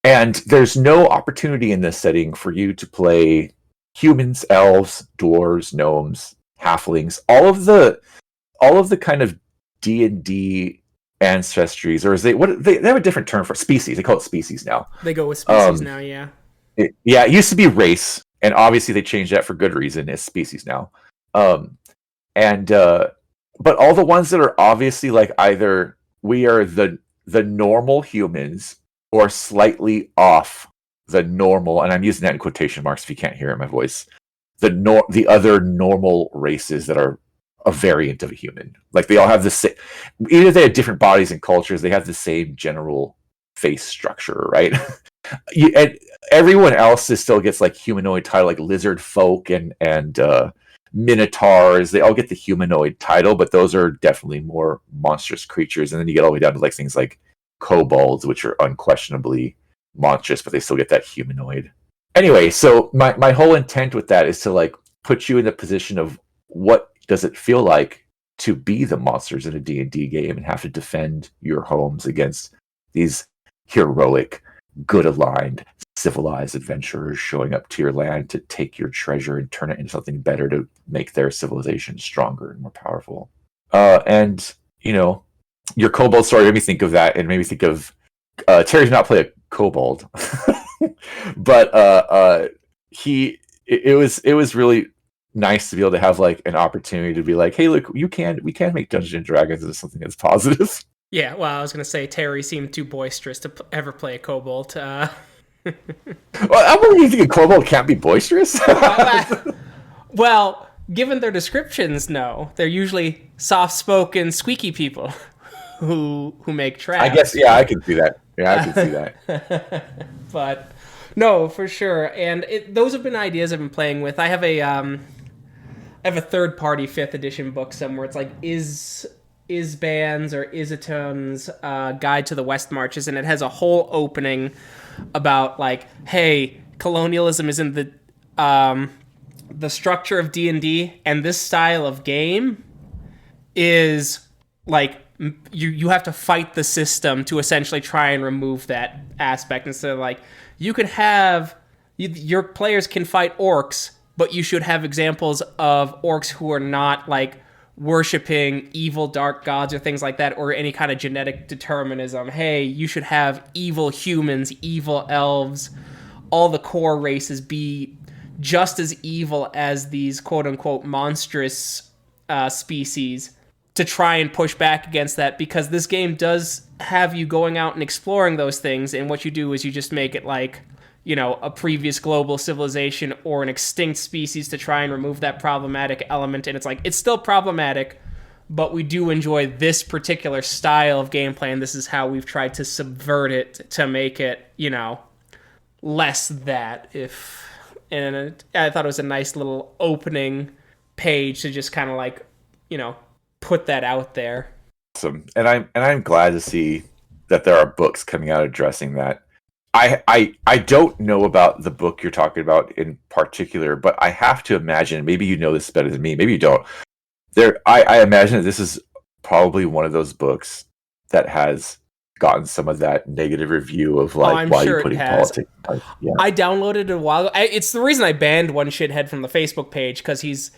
And there's no opportunity in this setting for you to play humans, elves, dwarves, gnomes, halflings, all of the kind of D&D ancestries, or they have a different term for species. They call it species now. They go with species now, yeah. It used to be race, and obviously they changed that for good reason. It's species now. But all the ones that are obviously like either we are the normal humans or slightly off the normal, and I'm using that in quotation marks if you can't hear it in my voice, the other normal races that are a variant of a human. Like they all have the same, even if they have different bodies and cultures, they have the same general face structure, right? And everyone else still gets like humanoid title, like lizard folk and minotaurs. They all get the humanoid title, but those are definitely more monstrous creatures. And then you get all the way down to like things like kobolds, which are unquestionably monstrous, but they still get that humanoid. Anyway, so my whole intent with that is to like put you in the position of what does it feel like to be the monsters in a D&D game and have to defend your homes against these heroic, good-aligned, civilized adventurers showing up to your land to take your treasure and turn it into something better to make their civilization stronger and more powerful. And, your kobold story made me think of that, and made me think of Terry did not play a kobold, but it was really nice to be able to have like an opportunity to be like, hey, look, we can make Dungeons and Dragons into something that's positive. Yeah, well, I was gonna say Terry seemed too boisterous to ever play a kobold. Well, I believe you think a kobold can't be boisterous. Well, given their descriptions, no, they're usually soft-spoken, squeaky people who make traps. I guess, yeah, I can see that. Yeah, I can see that. But no, for sure. And those have been ideas I've been playing with. I have a third-party 5th edition book somewhere. It's like Isban's or Isaton's Guide to the West Marches, and it has a whole opening about like, hey, colonialism is in the structure of D&D, and this style of game is like you have to fight the system to essentially try and remove that aspect. Instead of like, you could have your players can fight orcs, but you should have examples of orcs who are not like worshiping evil dark gods or things like that, or any kind of genetic determinism. Hey, you should have evil humans, evil elves, all the core races be just as evil as these quote unquote monstrous species, to try and push back against that, because this game does have you going out and exploring those things, and what you do is you just make it like, a previous global civilization or an extinct species to try and remove that problematic element. And it's like, it's still problematic, but we do enjoy this particular style of gameplay, and this is how we've tried to subvert it to make it, less that. And I thought it was a nice little opening page to just kind of like, put that out there. Awesome. And I'm glad to see that there are books coming out addressing that. I don't know about the book you're talking about in particular, but I have to imagine, maybe you know this better than me, maybe you don't. I imagine that this is probably one of those books that has gotten some of that negative review of like, why sure you putting politics. Yeah. I downloaded it a while ago. It's the reason I banned one shithead from the Facebook page, because he's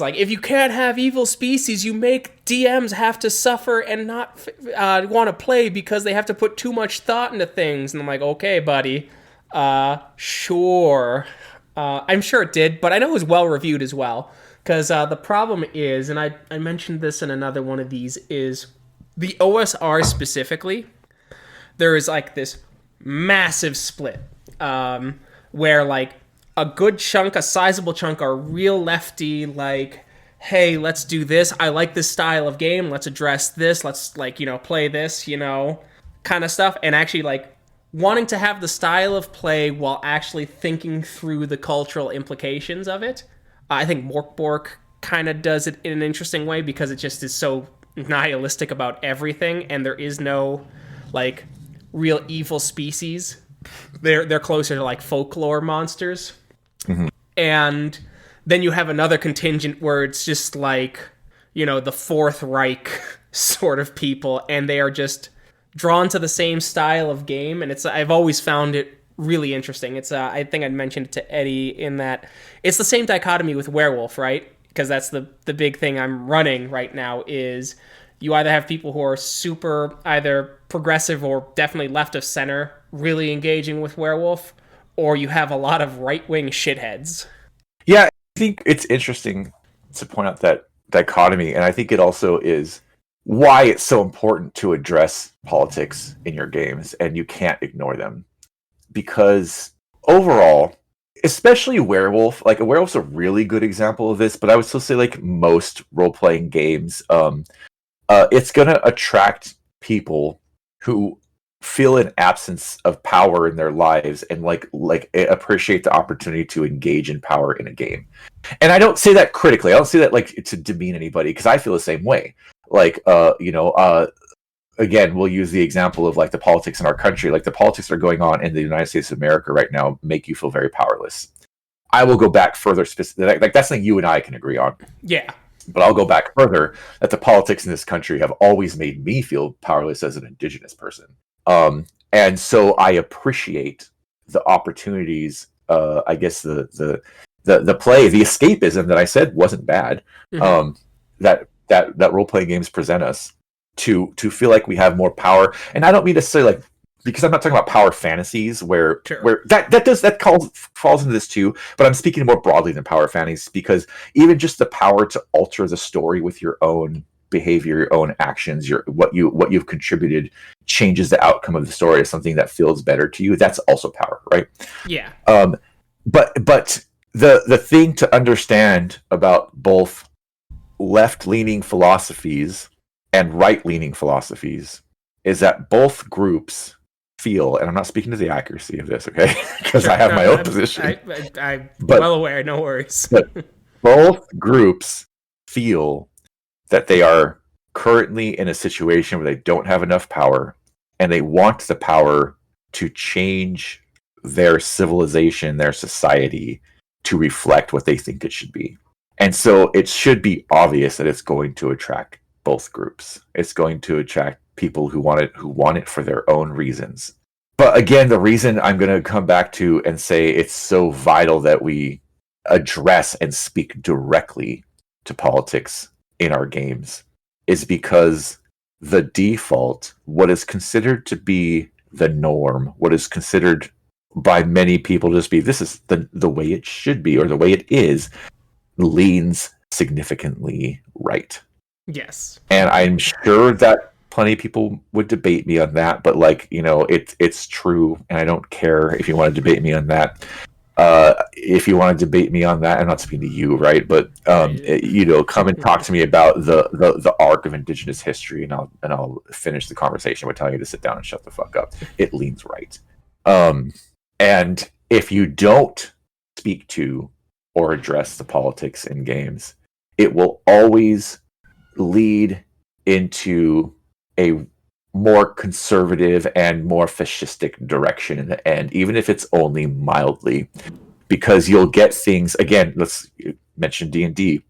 like, if you can't have evil species, you make DMs have to suffer and not want to play because they have to put too much thought into things. And I'm like, okay, buddy, sure. I'm sure it did, but I know it was well reviewed as well. Because the problem is, and I mentioned this in another one of these, is the OSR specifically, there is like this massive split where like a sizable chunk are real lefty, like, hey, let's do this. I like this style of game. Let's address this. Let's play this, kind of stuff. And actually like wanting to have the style of play while actually thinking through the cultural implications of it. I think Morkbork kind of does it in an interesting way, because it just is so nihilistic about everything, and there is no like real evil species. They're closer to like folklore monsters. Mm-hmm. And then you have another contingent where it's just like, the Fourth Reich sort of people, and they are just drawn to the same style of game. And I've always found it really interesting. It's I think I'd mentioned it to Eddie in that it's the same dichotomy with Werewolf, right? Because that's the big thing I'm running right now, is you either have people who are super either progressive or definitely left of center really engaging with Werewolf, or you have a lot of right-wing shitheads. Yeah, I think it's interesting to point out that dichotomy, and I think it also is why it's so important to address politics in your games, and you can't ignore them. Because overall, especially Werewolf, like Werewolf's a really good example of this, but I would still say like most role-playing games, it's going to attract people who feel an absence of power in their lives and like appreciate the opportunity to engage in power in a game. And I don't say that critically. I don't say that like to demean anybody, because I feel the same way. Like, again, we'll use the example of like the politics in our country. Like the politics that are going on in the United States of America right now make you feel very powerless. I will go back further. Like that's something you and I can agree on. Yeah. But I'll go back further that the politics in this country have always made me feel powerless as an Indigenous person. And so I appreciate the opportunities. I guess the play, the escapism that I said wasn't bad. Mm-hmm. That role playing games present us to feel like we have more power. And I don't mean necessarily like, because I'm not talking about power fantasies where falls into this too, but I'm speaking more broadly than power fantasies, because even just the power to alter the story with your own behavior, your own actions, what you've contributed changes the outcome of the story as something that feels better to you. That's also power, right? Yeah. But the thing to understand about both left-leaning philosophies and right-leaning philosophies is that both groups feel, and I'm not speaking to the accuracy of this, okay? Because I have my own position. I'm well aware, no worries. But both groups feel that they are currently in a situation where they don't have enough power, and they want the power to change their civilization, their society, to reflect what they think it should be. And so it should be obvious that it's going to attract both groups. It's going to attract people who want it for their own reasons. But again, the reason I'm going to come back to and say it's so vital that we address and speak directly to politics in our games is because the default, what is considered to be the norm, what is considered by many people to just be this is the way it should be or the way it is, leans significantly right. Yes. And I'm sure that plenty of people would debate me on that, but like, it's true, and I don't care if you want to debate me on that. If you want to debate me on that, I'm not speaking to you, right? But come and talk to me about the arc of Indigenous history, and I'll finish the conversation by telling you to sit down and shut the fuck up. It leans right. And if you don't speak to or address the politics in games, it will always lead into a more conservative and more fascistic direction in the end, even if it's only mildly, because you'll get things. Again, let's mention D&D.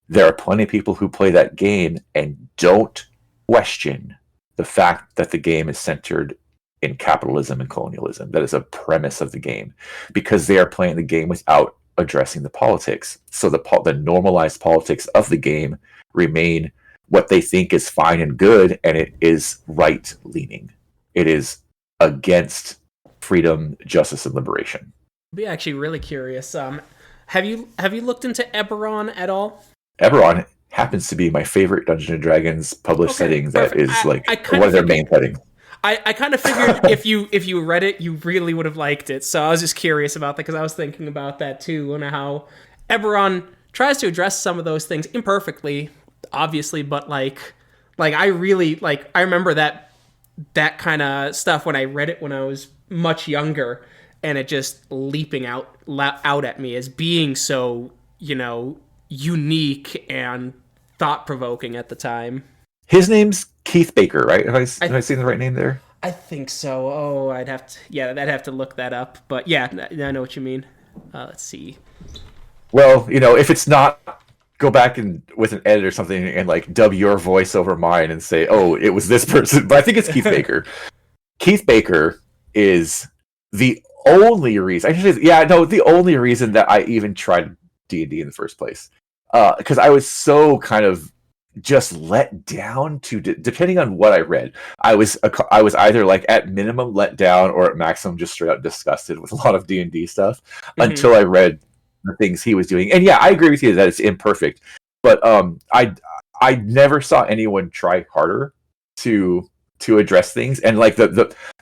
There are plenty of people who play that game and don't question the fact that the game is centered in capitalism and colonialism. That is a premise of the game, because they are playing the game without addressing the politics. So the normalized politics of the game remain what they think is fine and good, and it is right leaning. It is against freedom, justice, and liberation. I'd be actually really curious. Have you looked into Eberron at all? Eberron happens to be my favorite Dungeons and Dragons published setting. That perfect. Is one of their main settings. I kind of figured if you read it, you really would have liked it. So I was just curious about that, because I was thinking about that too, and how Eberron tries to address some of those things imperfectly, obviously, but like I really I remember that kind of stuff when I read it when I was much younger, and it just leaping out at me as being so unique and thought-provoking at the time. His name's Keith Baker, right? Have I seen the right name there? I think so. Oh, I'd have to look that up. But yeah, I know what you mean. Let's see. Well, if it's not, go back and with an edit or something and dub your voice over mine and say, oh, it was this person. But I think it's Keith Baker. Keith Baker is the only reason. The only reason that I even tried D&D in the first place. Because I was so kind of just let down to depending on what I read. I was either at minimum let down or at maximum just straight up disgusted with a lot of D&D stuff until I read the things he was doing. And yeah, I agree with you that it's imperfect, but I never saw anyone try harder to address things. And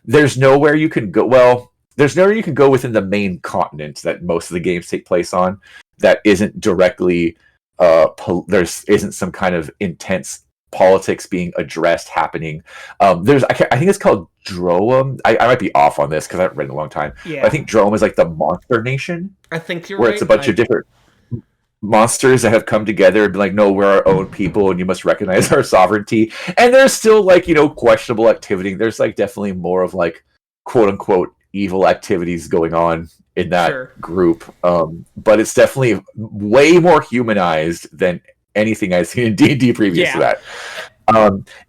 there's nowhere you can go. Well, there's nowhere you can go within the main continent that most of the games take place on that isn't directly there isn't some kind of intense politics being addressed happening. I think it's called Droam. I might be off on this because I haven't read in a long time. Yeah. But I think Droam is the monster nation. I think you're where right. It's a bunch of different monsters that have come together and be no, we're our own people and you must recognize our sovereignty. And there's still questionable activity. There's definitely more of quote unquote evil activities going on in that group, but it's definitely way more humanized than anything I've seen in D&D previous to that.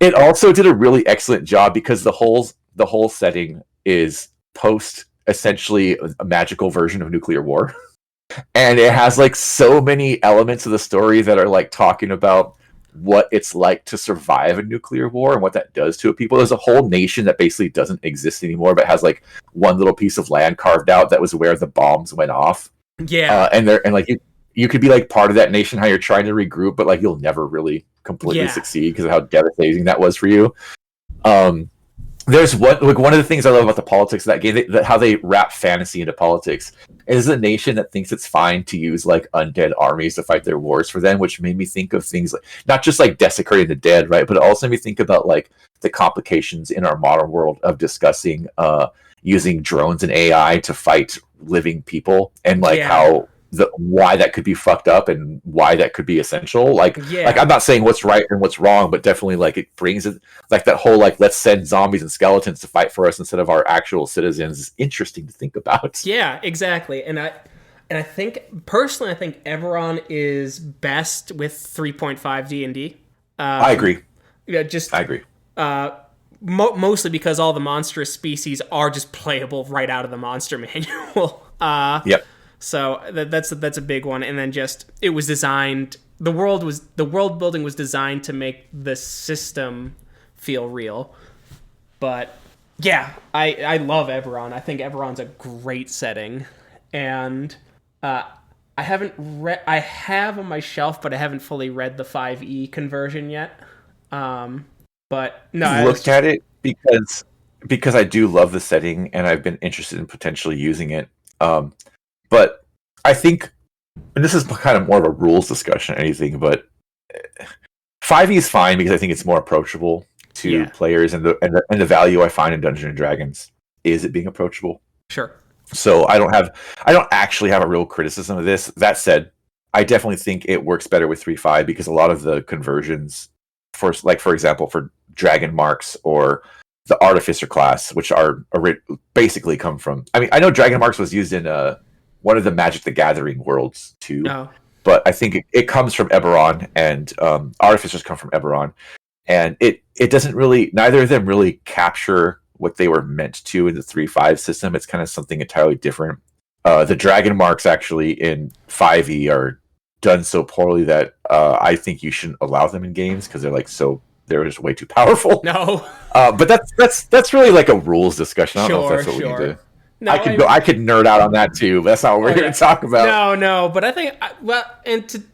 It also did a really excellent job because the whole setting is post essentially a magical version of nuclear war, and it has so many elements of the story that are talking about what it's like to survive a nuclear war and what that does to people. There's a whole nation that basically doesn't exist anymore, but has one little piece of land carved out that was where the bombs went off. Yeah. You could be part of that nation, how you're trying to regroup, but you'll never really completely succeed because of how devastating that was for you. There's one of the things I love about the politics of that game, how they wrap fantasy into politics. Is a nation that thinks it's fine to use undead armies to fight their wars for them, which made me think of things not just desecrating the dead, right? But it also made me think about the complications in our modern world of discussing using drones and AI to fight living people, and how why that could be fucked up and why that could be essential. I'm not saying what's right and what's wrong, but definitely it brings it that whole let's send zombies and skeletons to fight for us instead of our actual citizens is interesting to think about. Yeah, exactly. And I think personally, I think Eberron is best with 3.5 D&D. I agree. I agree. Mostly because all the monstrous species are just playable right out of the monster manual. Yep. So that's a big one. And then it was designed the world building was designed to make the system feel real. But yeah, I love Eberron. I think Eberron's a great setting, and I haven't read. I have on my shelf, but I haven't fully read the 5e conversion yet. But no, I looked at it because I do love the setting and I've been interested in potentially using it. But I think, and this is kind of more of a rules discussion than anything, but 5e is fine because I think it's more approachable to players, and the value I find in Dungeons and Dragons is it being approachable. Sure. So I don't actually have a real criticism of this. That said, I definitely think it works better with 3.5 because a lot of the conversions, for example, for Dragon Marks or the Artificer class, which are basically come from. I mean, I know Dragon Marks was used in one of the Magic the Gathering worlds too, but I think it comes from Eberron, and Artificers come from Eberron, and it doesn't really. Neither of them really capture what they were meant to in the 3.5 system. It's kind of something entirely different. The Dragon Marks actually in 5e are done so poorly that I think you shouldn't allow them in games because they're just way too powerful. No. But that's really like a rules discussion. I don't know if that's what we need to. No, I could nerd out on that too, but that's not what we're here to talk about. No, but I think and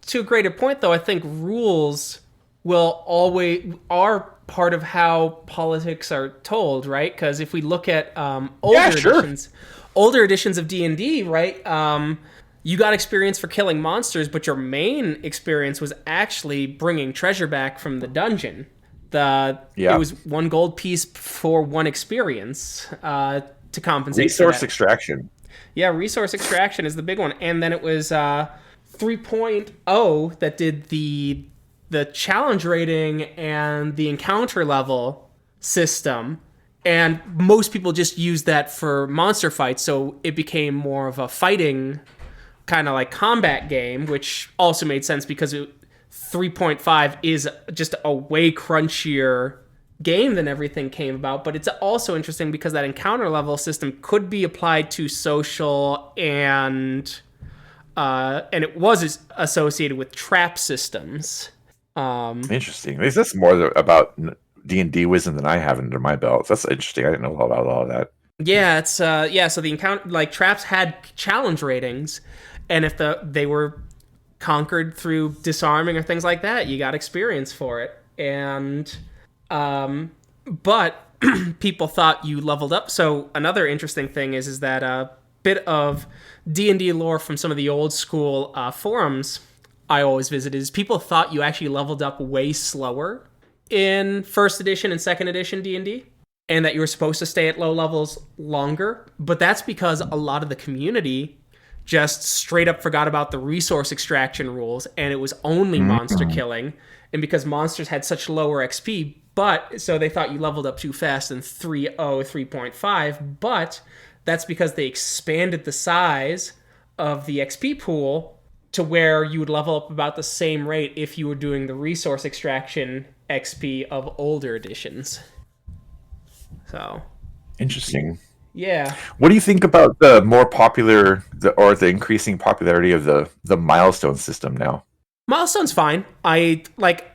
to a greater point though, I think rules are part of how politics are told, right? Because if we look at older editions of D&D, right? You got experience for killing monsters, but your main experience was actually bringing treasure back from the dungeon. It was 1 gold piece for 1 experience to compensate. Resource extraction. Yeah, resource extraction is the big one. And then it was 3.0 that did the challenge rating and the encounter level system. And most people just used that for monster fights, so it became more of a fighting kind of like combat game, which also made sense because 3.5 is just a way crunchier game than everything came about. But it's also interesting because that encounter level system could be applied to social, and it was associated with trap systems. Interesting. That's more about D&D wisdom than I have under my belt. That's interesting. I didn't know about all of that. Yeah, it's so the encounter, like, traps had challenge ratings, and if they were conquered through disarming or things like that, you got experience for it. And but people thought you leveled up. So another interesting thing is that a bit of D&D lore from some of the old school forums I always visit is people thought you actually leveled up way slower in 1st edition and 2nd edition D&D, and that you were supposed to stay at low levels longer. But that's because a lot of the community just straight up forgot about the resource extraction rules, and it was only monster killing. And because monsters had such lower XP, so they thought you leveled up too fast in 3.0, 3.5, but that's because they expanded the size of the XP pool to where you would level up about the same rate if you were doing the resource extraction XP of older editions. So interesting. Yeah. What do you think about the more popular the increasing popularity of the milestone system now? Milestone's fine. I like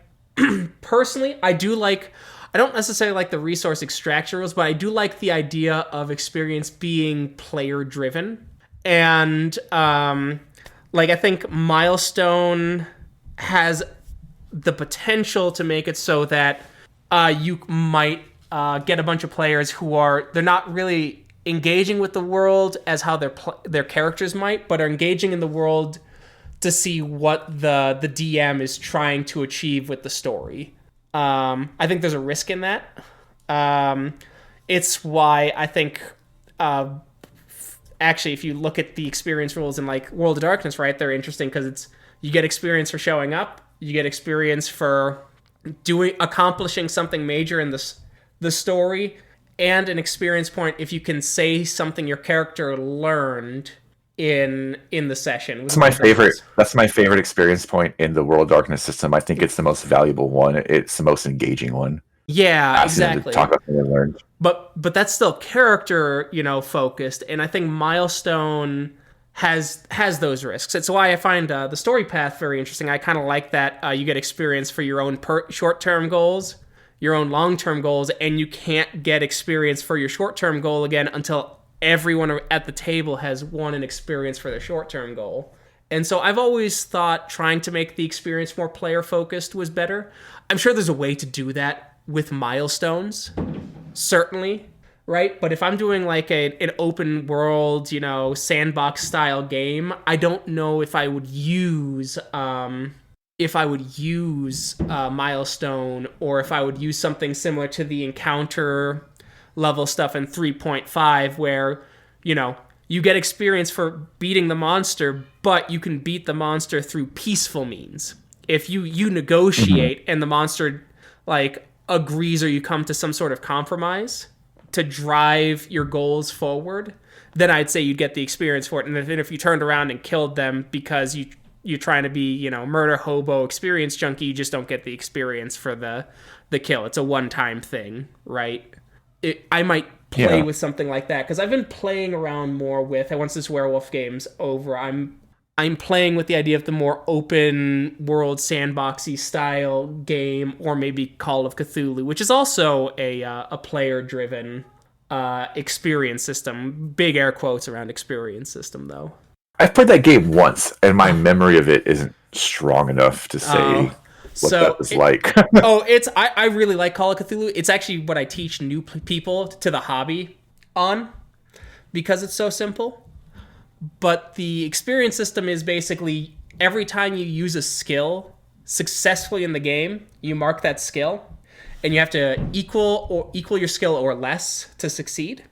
personally, I don't necessarily like the resource extraction rules, but I do like the idea of experience being player driven. And I think Milestone has the potential to make it so that you might get a bunch of players who they're not really engaging with the world as how their characters might, but are engaging in the world to see what the DM is trying to achieve with the story. I think there's a risk in that. It's why I think actually, if you look at the experience rules in like World of Darkness, right, they're interesting because you get experience for showing up, you get experience for accomplishing something major in the story, and an experience point if you can say something your character learned in the session. That's my favorite. That's my favorite experience point in the World of Darkness system. I think it's the most valuable one. It's the most engaging one. Yeah, exactly. Talk about what I learned. But that's still character, focused, and I think Milestone has those risks. It's why I find the story path very interesting. I kind of like that you get experience for your own short-term goals, your own long-term goals, and you can't get experience for your short-term goal again until everyone at the table has won an experience for their short-term goal. And so I've always thought trying to make the experience more player-focused was better. I'm sure there's a way to do that with milestones, certainly, right? But if I'm doing like an open world, sandbox style game, I don't know if I would use a milestone, or if I would use something similar to the encounter level stuff in 3.5, where you get experience for beating the monster, but you can beat the monster through peaceful means. If you negotiate and the monster agrees, or you come to some sort of compromise to drive your goals forward, then I'd say you'd get the experience for it. And if you turned around and killed them because you're trying to be, murder hobo experience junkie, you just don't get the experience for the kill. It's a one-time thing, right? I might play with something like that, because I've been playing around more with, once this Werewolf game's over, I'm playing with the idea of the more open world sandboxy style game, or maybe Call of Cthulhu, which is also a player driven experience system. Big air quotes around experience system, though. I've played that game once, and my memory of it isn't strong enough to say what that was like. I really like Call of Cthulhu. It's actually what I teach new people to the hobby on, because it's so simple. But the experience system is basically every time you use a skill successfully in the game, you mark that skill, and you have to equal your skill or less to succeed.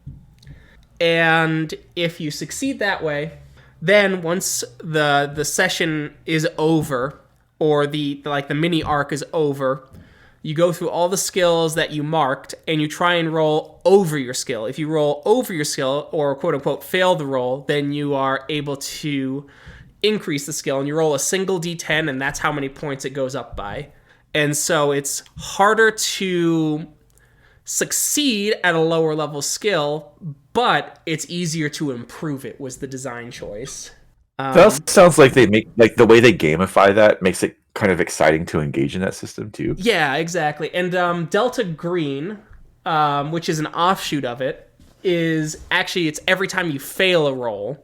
And if you succeed that way, then once the session is over, or the mini arc is over, you go through all the skills that you marked, and you try and roll over your skill. If you roll over your skill, or quote-unquote fail the roll, then you are able to increase the skill, and you roll a single d10, and that's how many points it goes up by. And so it's harder to succeed at a lower level skill, but it's easier to improve it, was the design choice. That also sounds like they make, the way they gamify that makes it kind of exciting to engage in that system too. Yeah, exactly. And Delta Green, which is an offshoot of it, is actually, it's every time you fail a roll,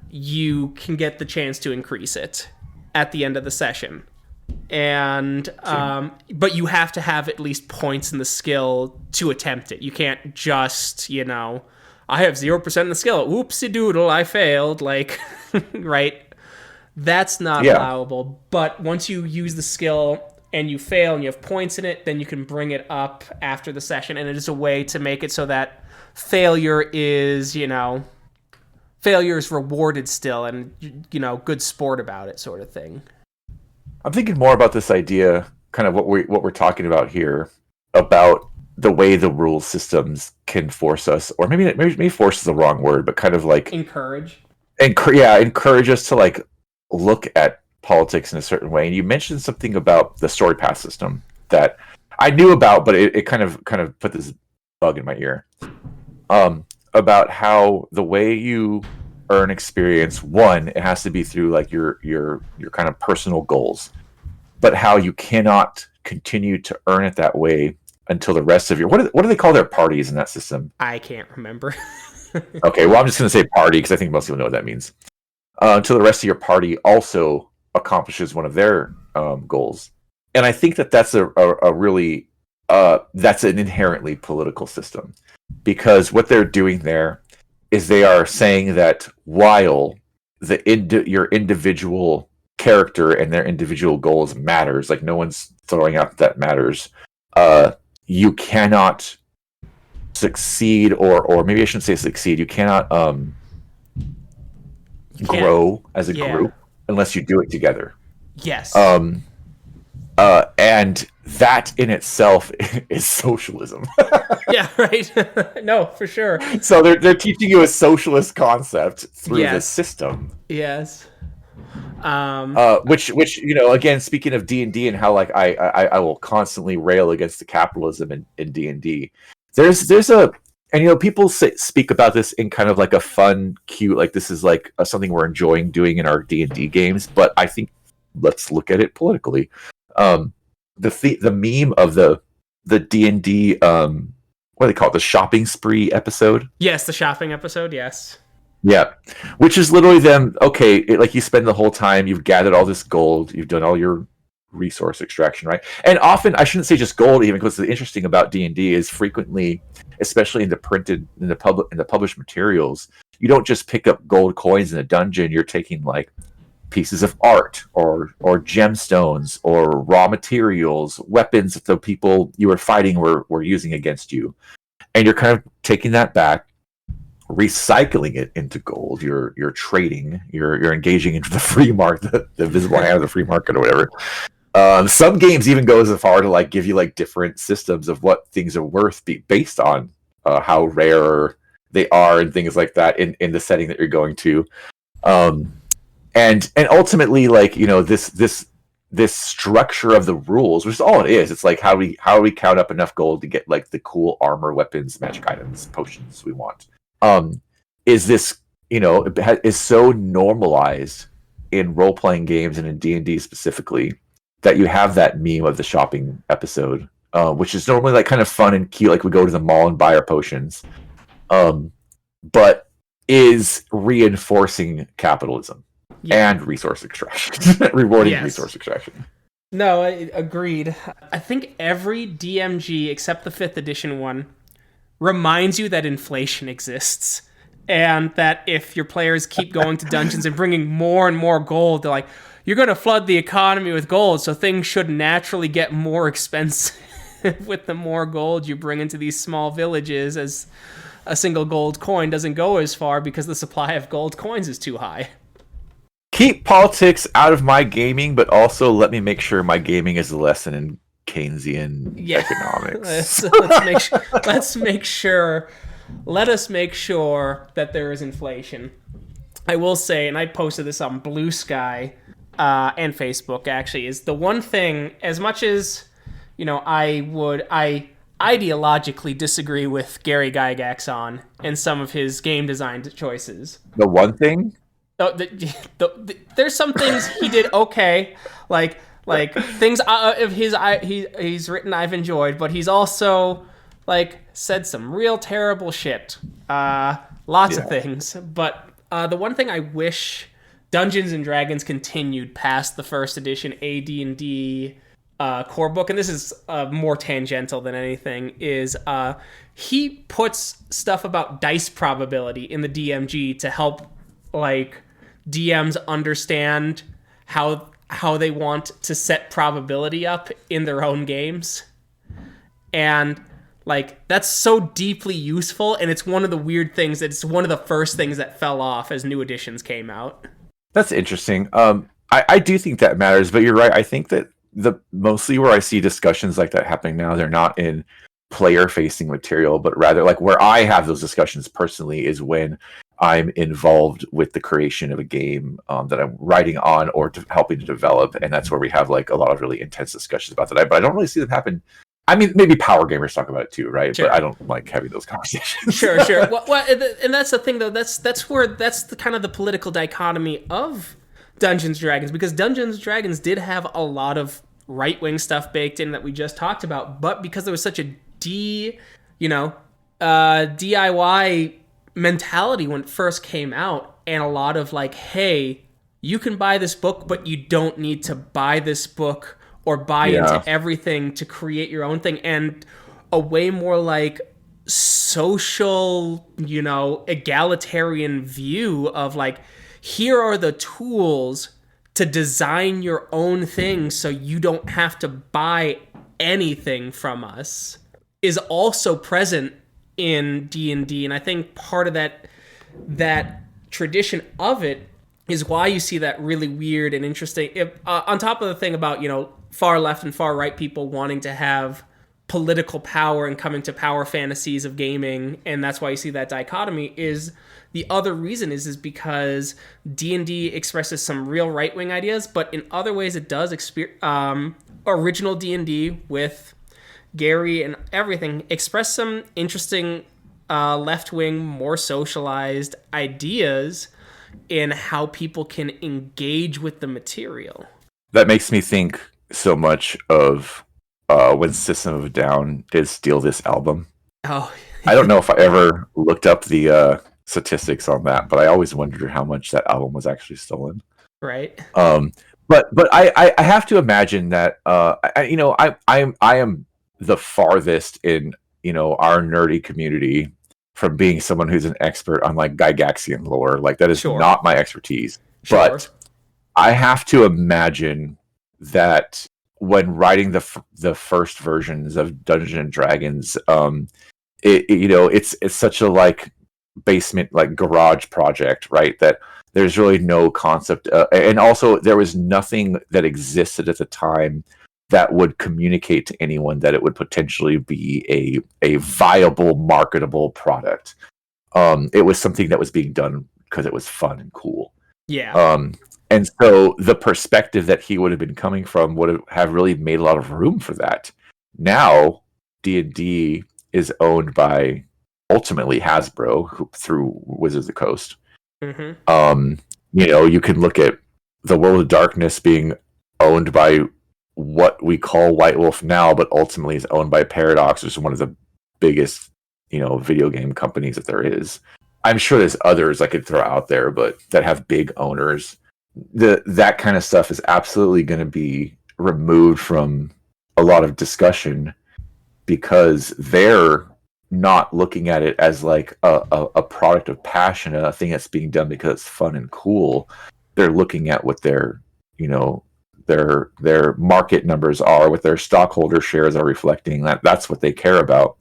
you can get the chance to increase it at the end of the session. And but you have to have at least points in the skill to attempt it. You can't just, I have 0% in the skill. Whoopsie doodle, I failed. Right? That's not allowable. But once you use the skill and you fail and you have points in it, then you can bring it up after the session. And it is a way to make it so that failure is rewarded still, and, good sport about it, sort of thing. I'm thinking more about this idea, kind of what we're talking about here, about the way the rule systems can force us, or maybe force is the wrong word, but kind of encourage us to look at politics in a certain way. And you mentioned something about the story path system that I knew about, but it kind of put this bug in my ear, about how the way you earn experience, one, it has to be through your kind of personal goals, but how you cannot continue to earn it that way until the rest of your, what do they call their parties in that system? I can't remember. Okay, well, I'm just going to say party, because I think most people know what that means. Until the rest of your party also accomplishes one of their goals. And I think that's a really that's an inherently political system, because what they're doing there is they are saying that while your individual character and their individual goals matters, no one's throwing out that matters, you cannot succeed, or maybe I shouldn't say succeed, you cannot grow as a group unless you do it together. Yes. And that in itself is socialism. Yeah, right. No, for sure. So they're teaching you a socialist concept through this system. Yes. Which again, speaking of D&D and how I will constantly rail against the capitalism in D&D. There's a and people speak about this in kind of like a fun, cute, like this is like something we're enjoying doing in our D&D games. But I think let's look at it politically. The meme of the D&D what do they call it, the shopping spree episode? Yes, the shopping episode. Yes. Yeah, which is literally them. Okay, like you spend the whole time, you've gathered all this gold, you've done all your resource extraction, right? And often, I shouldn't say just gold, even because the interesting about D&D is frequently, especially in the published materials, you don't just pick up gold coins in a dungeon. You're taking like pieces of art or gemstones or raw materials, weapons that the people you were fighting were using against you, and you're kind of taking that back, recycling it into gold. You're trading. You're engaging into the free market, the visible hand of the free market, or whatever. Some games even go as far to like give you like different systems of what things are worth based on how rare they are and things like that in the setting that you're going to. And ultimately, like this structure of the rules, which is all it is. It's like how do we count up enough gold to get like the cool armor, weapons, magic items, potions we want. Is this is so normalized in role-playing games and in D&D specifically that you have that meme of the shopping episode, which is normally like kind of fun and cute, like we go to the mall and buy our potions, but is reinforcing capitalism and resource extraction, rewarding resource extraction. No, I agreed. I think every DMG except the 5th edition one reminds you that inflation exists, and that if your players keep going to dungeons and bringing more and more gold, they're like, you're going to flood the economy with gold, so things should naturally get more expensive with the more gold you bring into these small villages, as a single gold coin doesn't go as far because the supply of gold coins is too high. Keep politics out of my gaming, but also let me make sure my gaming is a lesson in Keynesian economics. Let us make sure that there is inflation. I will say, and I posted this on Blue Sky and Facebook actually, is the one thing, as much as I ideologically disagree with Gary Gygax on and some of his game design choices. The one thing? There's some things he did okay, like things of his he's written I've enjoyed, but he's also like said some real terrible shit. Lots of things, but the one thing I wish Dungeons and Dragons continued past the 1st edition AD&D core book, and this is more tangential than anything, is he puts stuff about dice probability in the DMG to help like DMs understand how they want to set probability up in their own games. And like that's so deeply useful, and it's one of the weird things that it's one of the first things that fell off as new editions came out. That's interesting. I do think that matters, but you're right. I think that mostly where I see discussions like that happening now, they're not in player facing material, but rather like where I have those discussions personally is when I'm involved with the creation of a game that I'm writing on or helping to develop, and that's where we have like a lot of really intense discussions about that. But I don't really see them happen. I mean, maybe power gamers talk about it too, right? Sure. But I don't like having those conversations. Sure. Well, and that's the thing, though. That's the kind of the political dichotomy of Dungeons and Dragons, because Dungeons and Dragons did have a lot of right-wing stuff baked in that we just talked about, but because there was such a DIY mentality when it first came out, and a lot of like, hey, you can buy this book, but you don't need to buy this book or buy into everything to create your own thing, and a way more like social, egalitarian view of like, here are the tools to design your own thing so you don't have to buy anything from us, is also present in D&D. And I think part of that tradition of it is why you see that really weird and interesting, on top of the thing about, far left and far right people wanting to have political power and coming to power fantasies of gaming, and that's why you see that dichotomy. Is the other reason is because D&D expresses some real right-wing ideas, but in other ways it does original D&D with Gary and everything express some interesting left wing, more socialized ideas in how people can engage with the material. That makes me think so much of when System of a Down did steal this album. Oh, I don't know if I ever looked up the statistics on that, but I always wondered how much that album was actually stolen. right. But I have to imagine that I am the farthest in our nerdy community from being someone who's an expert on like Gygaxian lore. Like that is Sure. not my expertise. Sure. But I have to imagine that when writing the first versions of Dungeons and Dragons, it's such a like basement like garage project, right? That there's really no concept, and also there was nothing that existed at the time that would communicate to anyone that it would potentially be a viable, marketable product. It was something that was being done because it was fun and cool. Yeah. And so the perspective that he would have been coming from would have really made a lot of room for that. Now D&D is owned by ultimately Hasbro through Wizards of the Coast. Mm-hmm. You can look at the World of Darkness being owned by what we call White Wolf now, but ultimately is owned by Paradox, which is one of the biggest, video game companies that there is. I'm sure there's others I could throw out there, but that have big owners. That kind of stuff is absolutely going to be removed from a lot of discussion because they're not looking at it as like a product of passion, a thing that's being done because it's fun and cool. They're looking at what their market numbers are, what their stockholder shares are reflecting. That's what they care about.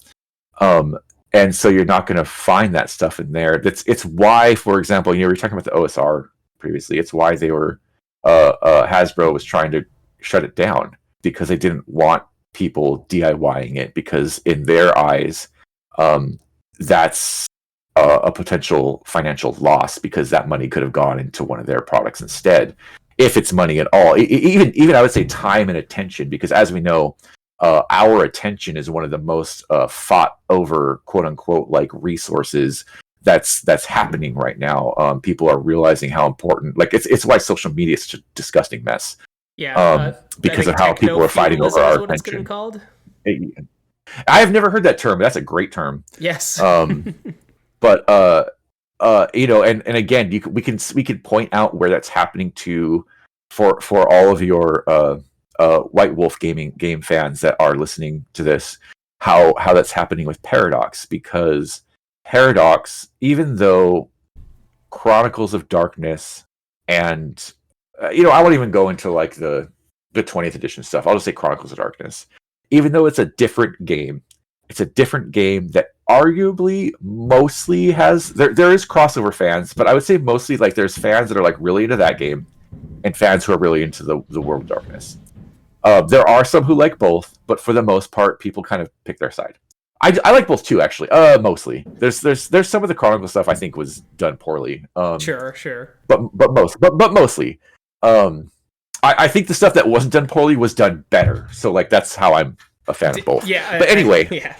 And so you're not going to find that stuff in there. It's why, for example, we were talking about the OSR previously. It's why they were Hasbro was trying to shut it down because they didn't want people DIYing it because in their eyes, that's a potential financial loss because that money could have gone into one of their products instead, if it's money at all. Even I would say time and attention, because as we know, our attention is one of the most fought over, quote unquote, like resources that's happening right now. People are realizing how important. Like it's why social media is such a disgusting mess. Yeah. Because of how people are fighting over our attention. It's getting called. I have never heard that term. But that's a great term. Yes. But and again, we can point out where that's happening to for all of your White Wolf game fans that are listening to this, how that's happening with Paradox, because Paradox, even though Chronicles of Darkness and I won't even go into like the 20th edition stuff. I'll just say Chronicles of Darkness. Even though it's a different game that arguably mostly has there is crossover fans, but I would say mostly like there's fans that are like really into that game and fans who are really into the World of Darkness. There are some who like both, but for the most part, people kind of pick their side. I like both too, actually. Mostly. There's some of the Chronicle stuff I think was done poorly. Sure. But mostly. I think the stuff that wasn't done poorly was done better. So like that's how I'm a fan of both. Yeah. But anyway, yeah.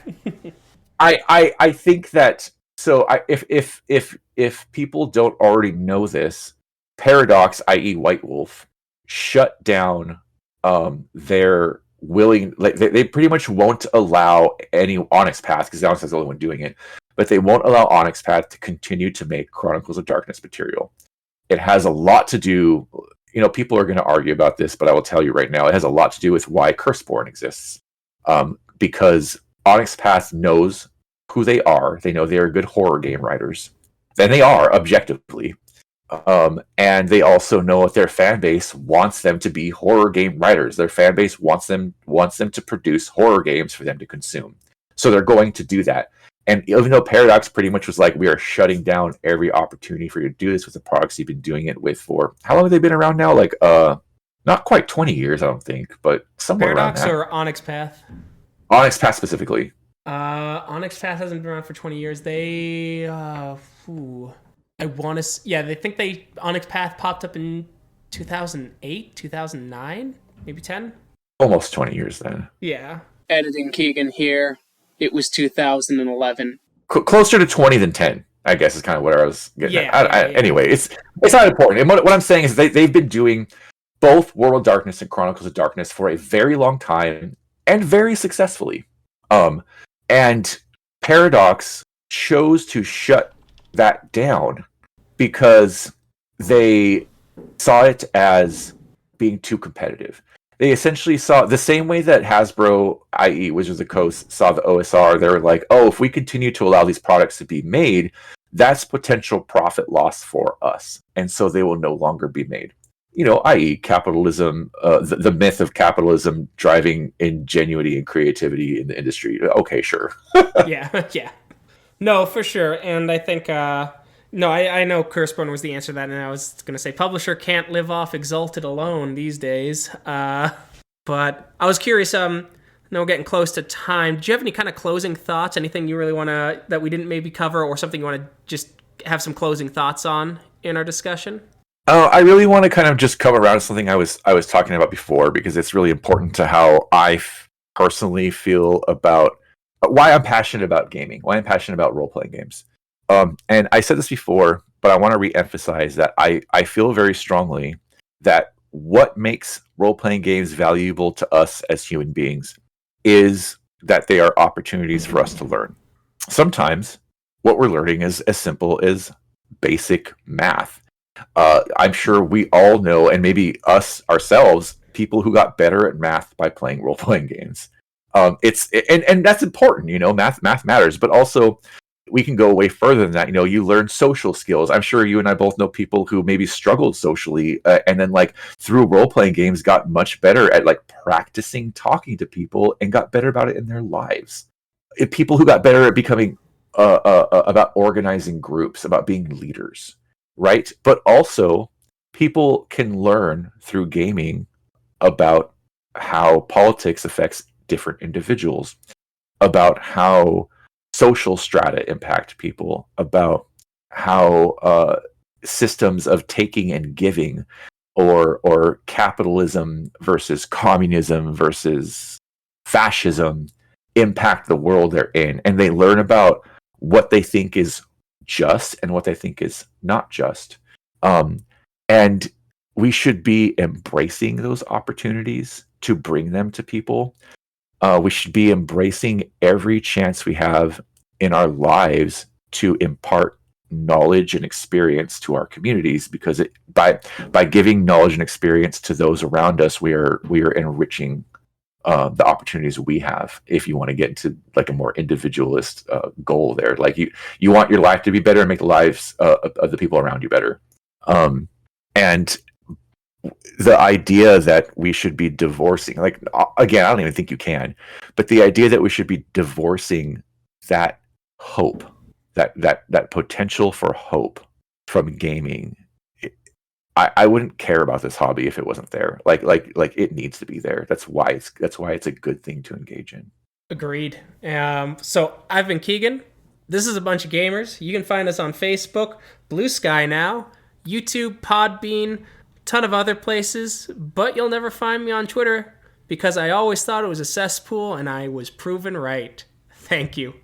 I think that if people don't already know this, Paradox, i.e. White Wolf, shut down their willing, like they pretty much won't allow any Onyx Path, because Onyx is the only one doing it, but they won't allow Onyx Path to continue to make Chronicles of Darkness material. It has a lot to do, people are going to argue about this, but I will tell you right now, it has a lot to do with why Curseborn exists. Because Onyx Path knows who they are. They know they are good horror game writers. Then they are, objectively. And they also know that their fan base wants them to be horror game writers. Their fan base wants them to produce horror games for them to consume. So they're going to do that. And even though Paradox pretty much was like, we are shutting down every opportunity for you to do this with the products you've been doing it with for, how long have they been around now? Like, not quite 20 years, I don't think, but somewhere Paradox around that. or Onyx Path? Onyx Path specifically. Onyx Path hasn't been around for 20 years. They, I want to, they think Onyx Path popped up in 2008, 2009, maybe 10? Almost 20 years then. Yeah. Editing Keegan here. It was 2011. closer to 20 than 10. I guess is kind of what I was getting at. Yeah. Anyway, it's not important. And what I'm saying is they've been doing both World of Darkness and Chronicles of Darkness for a very long time and very successfully. And Paradox chose to shut that down because they saw it as being too competitive. They essentially saw the same way that Hasbro, i.e. Wizards of the Coast, saw the OSR. They were like, oh, if we continue to allow these products to be made, that's potential profit loss for us. And so they will no longer be made. I.e. capitalism, the myth of capitalism driving ingenuity and creativity in the industry. Okay, sure. Yeah. No, for sure. And I think, no, I know Curseborn was the answer to that, and I was going to say publisher can't live off Exalted alone these days. But I was curious, I know we're getting close to time. Do you have any kind of closing thoughts? Anything you really want to, that we didn't maybe cover, or something you want to just have some closing thoughts on in our discussion? I really want to kind of just come around to something I was talking about before, because it's really important to how I personally feel about why I'm passionate about gaming, why I'm passionate about role-playing games. And I said this before, but I want to re-emphasize that I feel very strongly that what makes role-playing games valuable to us as human beings is that they are opportunities for us to learn. Sometimes what we're learning is as simple as basic math. I'm sure we all know, and maybe us ourselves, people who got better at math by playing role-playing games. And that's important, math matters, but also we can go way further than that. You learn social skills. I'm sure you and I both know people who maybe struggled socially, and then through role-playing games got much better at practicing talking to people and got better about it in their lives. People who got better at becoming about organizing groups, about being leaders. Right? But also, people can learn through gaming about how politics affects different individuals, about how social strata impact people, about how systems of taking and giving, or capitalism versus communism versus fascism impact the world they're in. And they learn about what they think is just and what they think is not just. And we should be embracing those opportunities to bring them to people. We should be embracing every chance we have in our lives to impart knowledge and experience to our communities, because by giving knowledge and experience to those around us, we are enriching the opportunities we have. If you want to get into a more individualist goal there, you want your life to be better and make the lives of the people around you better. And the idea that we should be divorcing, again, I don't even think you can, but the idea that we should be divorcing that hope, that potential for hope from gaming, I wouldn't care about this hobby if it wasn't there. It needs to be there. That's why it's a good thing to engage in. Agreed. So I've been Keegan. This is A Bunch of Gamers. You can find us on Facebook, Blue Sky now, YouTube, Podbean, ton of other places, but you'll never find me on Twitter because I always thought it was a cesspool and I was proven right. Thank you.